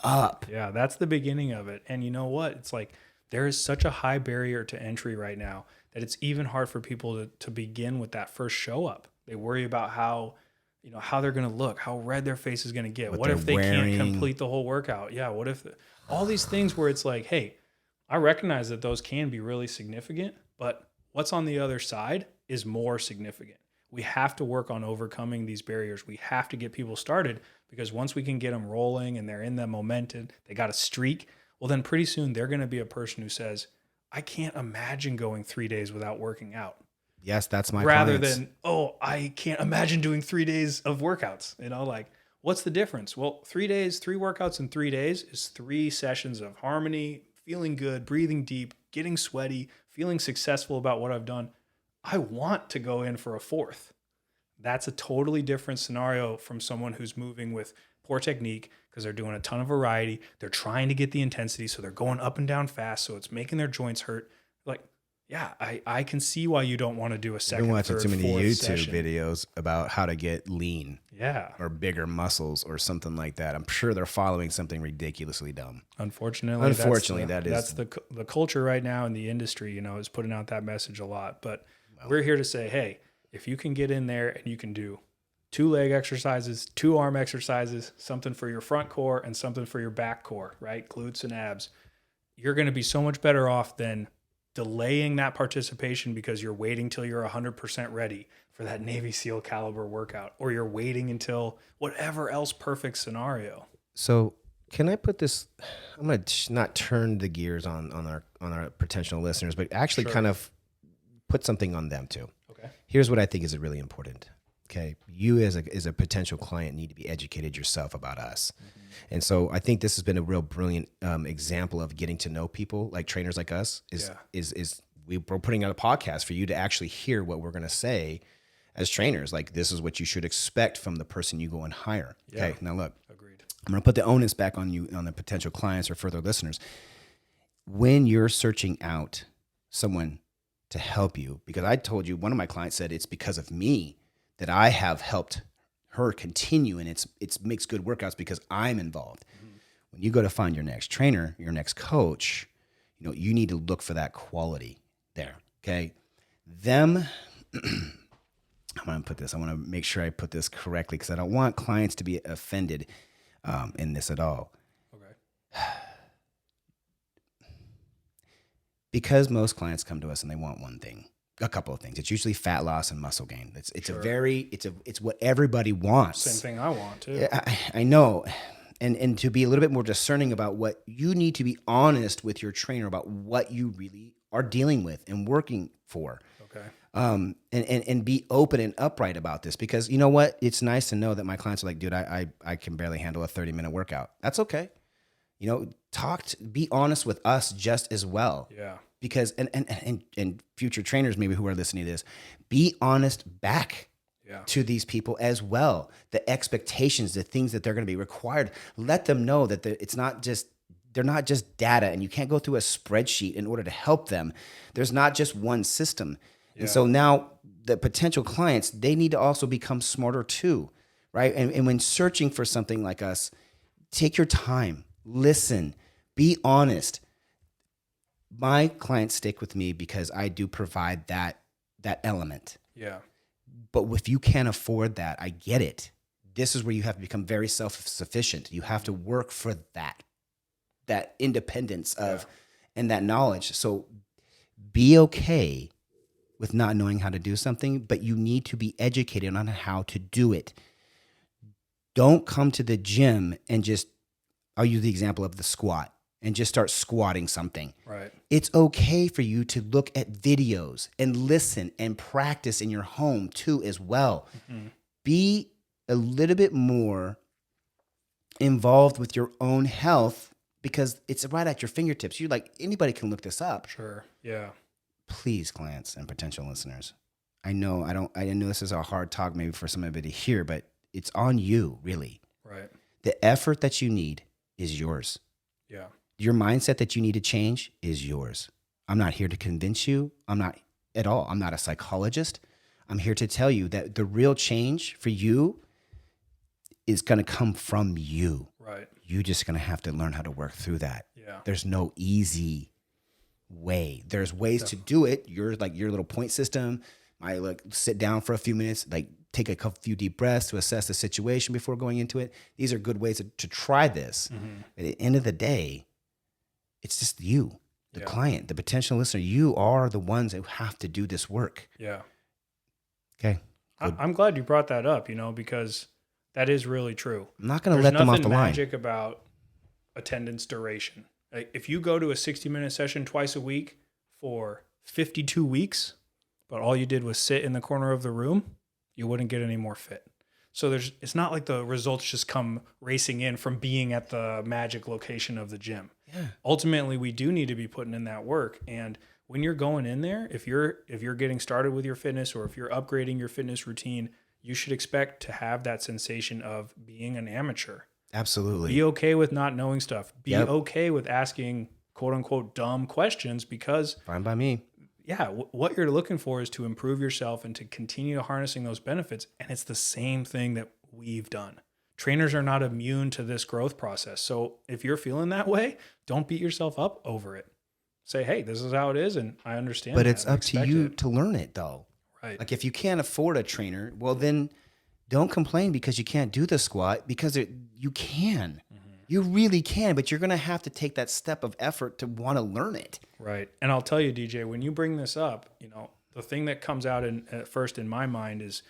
up. Yeah, that's the beginning of it. And you know what? It's like there is such a high barrier to entry right now that it's even hard for people to begin with that first show up. They worry about how they're going to look, how red their face is going to get. What if they can't complete the whole workout? Yeah. What if all these things where it's like, hey, I recognize that those can be really significant, but what's on the other side is more significant. We have to work on overcoming these barriers. We have to get people started, because once we can get them rolling and they're in the momentum, they got a streak, well, then pretty soon they're going to be a person who says, I can't imagine going 3 days without working out. Yes, that's my Rather clients. than, oh, I can't imagine doing 3 days of workouts. Like, what's the difference? Well, 3 days, 3 workouts in 3 days is 3 sessions of harmony, feeling good, breathing deep, getting sweaty, feeling successful about what I've done. I want to go in for a 4th. That's a totally different scenario from someone who's moving with poor technique because they're doing a ton of variety. They're trying to get the intensity, so they're going up and down fast, so it's making their joints hurt. Like, yeah, I can see why you don't want to do a second, I've been watching third, too many fourth YouTube session. videos about how to get lean. Yeah. Or bigger muscles or something like that. I'm sure they're following something ridiculously dumb. Unfortunately, that's the culture right now in the industry, is putting out that message a lot. But we're here to say, hey, if you can get in there and you can do 2 leg exercises, 2 arm exercises, something for your front core and something for your back core, right? Glutes and abs, you're going to be so much better off than delaying that participation because you're waiting till you're 100% ready for that Navy SEAL caliber workout, or you're waiting until whatever else perfect scenario. So can I put this, I'm going to not turn the gears on our potential listeners, but actually kind of put something on them too. Okay. Here's what I think is really important. Okay. You as a potential client need to be educated yourself about us. Mm-hmm. And so I think this has been a real brilliant example of getting to know people like trainers like us we're putting out a podcast for you to actually hear what we're going to say as trainers. Like, this is what you should expect from the person you go and hire. Yeah. Okay. Now look, agreed. I'm going to put the onus back on you, on the potential clients or further listeners. When you're searching out someone to help you, because I told you, one of my clients said it's because of me that I have helped her continue, and it's makes good workouts because I'm involved. Mm-hmm. When you go to find your next trainer, your next coach, you need to look for that quality there. Okay. I'm going to put this, I want to make sure I put this correctly, because I don't want clients to be offended in this at all. Okay. Because most clients come to us and they want one thing, a couple of things. It's usually fat loss and muscle gain. It's it's what everybody wants. Same thing I want too. I know. And to be a little bit more discerning about what you need to be honest with your trainer about what you really are dealing with and working for. Okay. And be open and upright about this, because you know what? It's nice to know that my clients are like, dude, I can barely handle a 30-minute workout. That's okay. Be honest with us just as well. Yeah. Because, and future trainers maybe who are listening to this, be honest back to these people as well. The expectations, the things that they're going to be required, let them know that they're not just data, and you can't go through a spreadsheet in order to help them. There's not just one system. And so now the potential clients, they need to also become smarter too, right? And when searching for something like us, take your time, listen, be honest. My clients stick with me because I do provide that element. Yeah. But if you can't afford that, I get it. This is where you have to become very self-sufficient. You have to work for that independence of and that knowledge. So be okay with not knowing how to do something, but you need to be educated on how to do it. Don't come to the gym and I'll use the example of the squat and just start squatting something. Right. It's okay for you to look at videos and listen and practice in your home too as well. Mm-hmm. Be a little bit more involved with your own health because it's right at your fingertips. Anybody can look this up. Sure. Yeah. Please, clients and potential listeners. I know this is a hard talk maybe for somebody to hear, but it's on you, really. Right. The effort that you need is yours. Yeah. Your mindset that you need to change is yours. I'm not here to convince you. I'm not at all. I'm not a psychologist. I'm here to tell you that the real change for you is going to come from you. Right. You're just going to have to learn how to work through that. Yeah. There's no easy way. There's ways to do it. Your little point system. I sit down for a few minutes, take a few deep breaths to assess the situation before going into it. These are good ways to try this. Mm-hmm. But at the end of the day, it's just you, the client, the potential listener. You are the ones that have to do this work. Yeah. Okay. I'm glad you brought that up, because that is really true. I'm not going to let them off the line. There's nothing magic about attendance duration. If you go to a 60-minute session twice a week for 52 weeks, but all you did was sit in the corner of the room, you wouldn't get any more fit. So it's not like the results just come racing in from being at the magic location of the gym. Yeah. Ultimately, we do need to be putting in that work. And when you're going in there, if you're getting started with your fitness or if you're upgrading your fitness routine, you should expect to have that sensation of being an amateur. Absolutely. Be okay with not knowing stuff. Be okay with asking quote unquote dumb questions because fine by me. Yeah, what you're looking for is to improve yourself and to continue harnessing those benefits. And it's the same thing that we've done. Trainers are not immune to this growth process. So if you're feeling that way, don't beat yourself up over it. Say, hey, this is how it is, and I understand. But it's up to you to learn it, though. Right. Like if you can't afford a trainer, well, then don't complain because you can't do the squat because you can. Mm-hmm. You really can, but you're going to have to take that step of effort to want to learn it. Right. And I'll tell you, DJ, when you bring this up, the thing that comes out at first in my mind is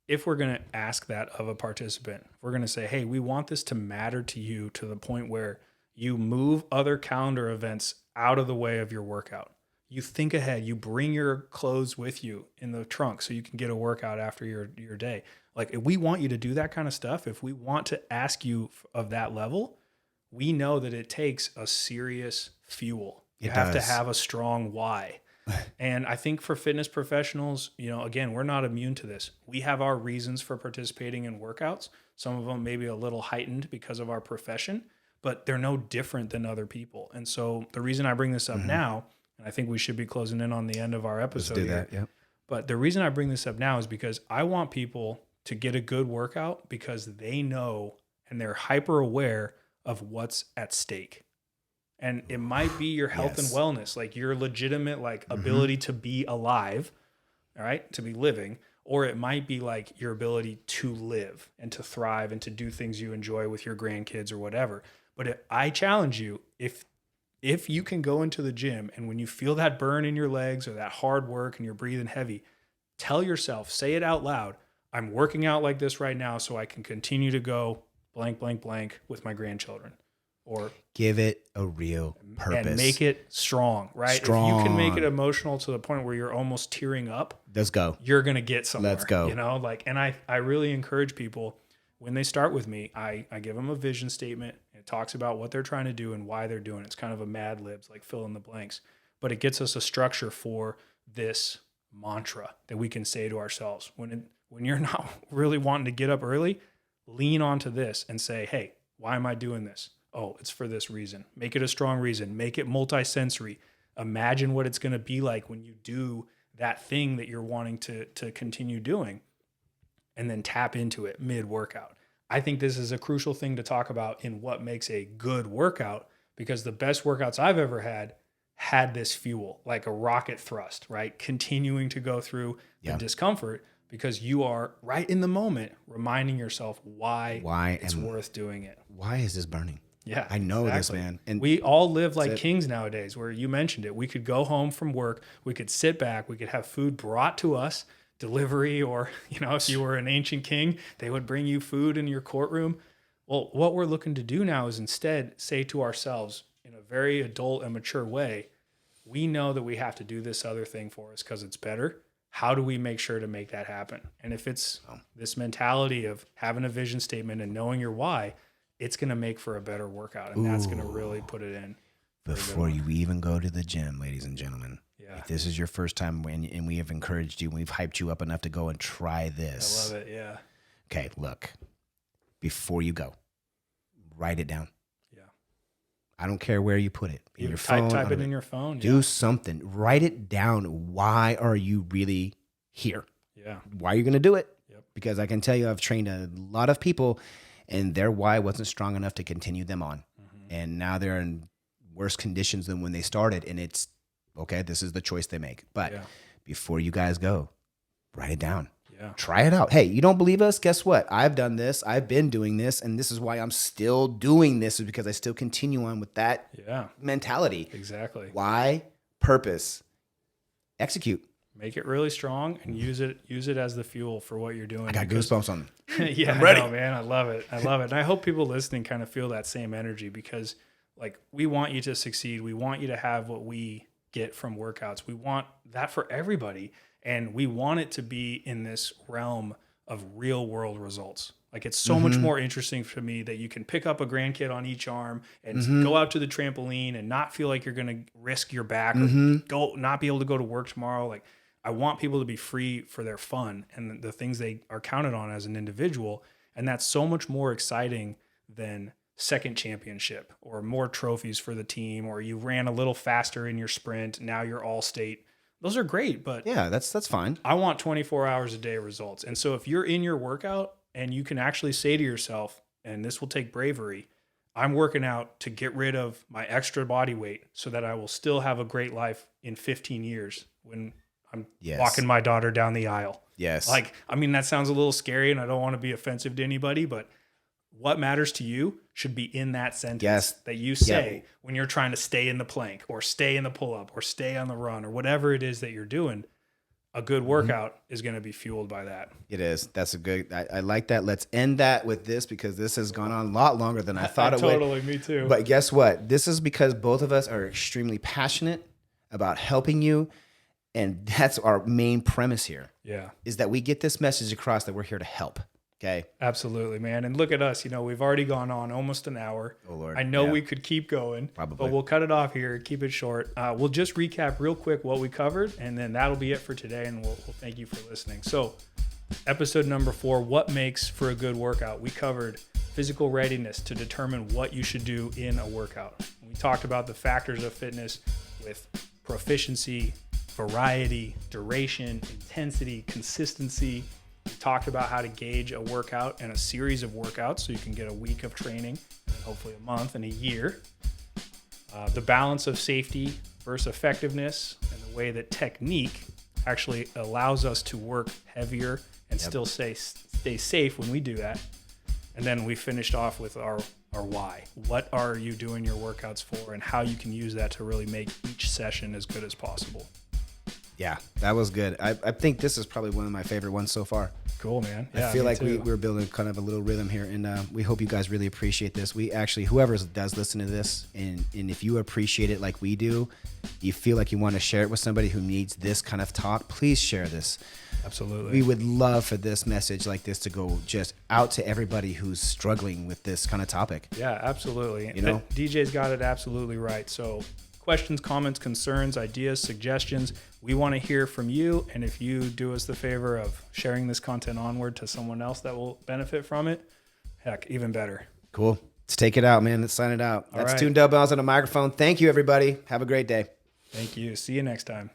if we're going to ask that of a participant, we're going to say, hey, we want this to matter to you to the point where you move other calendar events out of the way of your workout. You think ahead, you bring your clothes with you in the trunk so you can get a workout after your day. Like if we want you to do that kind of stuff, if we want to ask you of that level, we know that it takes a serious fuel. You have to have a strong why. And I think for fitness professionals, again, we're not immune to this. We have our reasons for participating in workouts. Some of them may be a little heightened because of our profession, but they're no different than other people. And so the reason I bring this up now, and I think we should be closing in on the end of our episode. Let's do that, yep. But the reason I bring this up now is because I want people to get a good workout because they know and they're hyper aware of what's at stake. And it might be your health and wellness, like your legitimate ability to be alive, all right, to be living, or it might be like your ability to live and to thrive and to do things you enjoy with your grandkids or whatever. But I challenge you, if you can go into the gym and when you feel that burn in your legs or that hard work and you're breathing heavy, tell yourself, say it out loud, I'm working out like this right now so I can continue to go blank, blank, blank with my grandchildren. Or give it a real purpose. And make it strong, right? Strong. If you can make it emotional to the point where you're almost tearing up, let's go. You're going to get somewhere. Let's go. And I really encourage people when they start with me, I give them a vision statement. it talks about what they're trying to do and why they're doing it. It's kind of a Mad Libs, like fill in the blanks, but it gets us a structure for this mantra that we can say to ourselves when you're not really wanting to get up early. Lean onto this and say, hey, why am I doing this? Oh, it's for this reason. Make it a strong reason. Make it multisensory. Imagine what it's going to be like when you do that thing that you're wanting to continue doing, and then tap into it mid-workout. I think this is a crucial thing to talk about in what makes a good workout, because the best workouts I've ever had this fuel, like a rocket thrust, right? Continuing to go through the discomfort, because you are right in the moment reminding yourself why it's worth doing it. Why is this burning? Yeah, I know this, man. And we all live like kings nowadays, where you mentioned it. We could go home from work, we could sit back, we could have food brought to us, delivery, or, if you were an ancient king, they would bring you food in your courtroom. Well, what we're looking to do now is instead say to ourselves in a very adult and mature way, we know that we have to do this other thing for us because it's better. How do we make sure to make that happen? And if it's this mentality of having a vision statement and knowing your why, it's going to make for a better workout. And that's going to really put it in. Before you even go to the gym, ladies and gentlemen, if this is your first time and we have encouraged you, we've hyped you up enough to go and try this. I love it, yeah. Okay, look, before you go, write it down. I don't care where you put it. In your phone. Type it in your phone. Do something. Write it down. Why are you really here? Yeah. Why are you going to do it? Yep. Because I can tell you I've trained a lot of people and their why wasn't strong enough to continue them on. Mm-hmm. And now they're in worse conditions than when they started. And it's, okay, this is the choice they make. But before you guys go, write it down. Yeah. Try it out. Hey, you don't believe us? Guess what? I've done this. I've been doing this. And this is why I'm still doing this, is because I still continue on with that mentality. Exactly. Why? Purpose. Execute. Make it really strong and use it as the fuel for what you're doing. I got goosebumps on them. Yeah, I'm ready. I know, man. I love it. And I hope people listening kind of feel that same energy, because like, we want you to succeed. We want you to have what we get from workouts. We want that for everybody. And we want it to be in this realm of real world results. Like, it's so much more interesting for me that you can pick up a grandkid on each arm and go out to the trampoline and not feel like you're going to risk your back or not be able to go to work tomorrow. Like, I want people to be free for their fun and the things they are counted on as an individual. And that's so much more exciting than second championship or more trophies for the team, or you ran a little faster in your sprint. Now you're all state. Those are great, but yeah, that's fine. I want 24 hours a day results. And so if you're in your workout and you can actually say to yourself, and this will take bravery, I'm working out to get rid of my extra body weight so that I will still have a great life in 15 years when I'm walking my daughter down the aisle. Yes. Like, I mean, that sounds a little scary and I don't want to be offensive to anybody, but what matters to you should be in that sentence that you say when you're trying to stay in the plank or stay in the pull-up or stay on the run or whatever it is that you're doing. A good workout is going to be fueled by that. It is. That's a good, I like that. Let's end that with this, because this has gone on a lot longer than I thought it would. Totally, me too. But guess what? This is because both of us are extremely passionate about helping you. And that's our main premise here. Yeah. Is that we get this message across that we're here to help. Okay. Absolutely, man. And look at us. We've already gone on almost an hour. Oh, Lord. I know we could keep going, but we'll cut it off here, keep it short. We'll just recap real quick what we covered, and then that'll be it for today. And we'll thank you for listening. So, episode number 4, what makes for a good workout? We covered physical readiness to determine what you should do in a workout. We talked about the factors of fitness with proficiency, variety, duration, intensity, consistency. We talked about how to gauge a workout and a series of workouts so you can get a week of training, and hopefully a month and a year. The balance of safety versus effectiveness, and the way that technique actually allows us to work heavier and still stay safe when we do that. And then we finished off with our why. What are you doing your workouts for, and how you can use that to really make each session as good as possible. Yeah, that was good. I think this is probably one of my favorite ones so far. Cool, man. Yeah, I feel like we're building kind of a little rhythm here, and we hope you guys really appreciate this. We actually, whoever does listen to this, and if you appreciate it like we do, you feel like you want to share it with somebody who needs this kind of talk, please share this. Absolutely. We would love for this message like this to go just out to everybody who's struggling with this kind of topic. Yeah, absolutely. You know? DJ's got it absolutely right. So questions, comments, concerns, ideas, suggestions, we want to hear from you. And if you do us the favor of sharing this content onward to someone else that will benefit from it, heck, even better. Cool. Let's take it out, man. Let's sign it out. That's right. 2 Dumbbells on a Microphone. Thank you, everybody. Have a great day. Thank you. See you next time.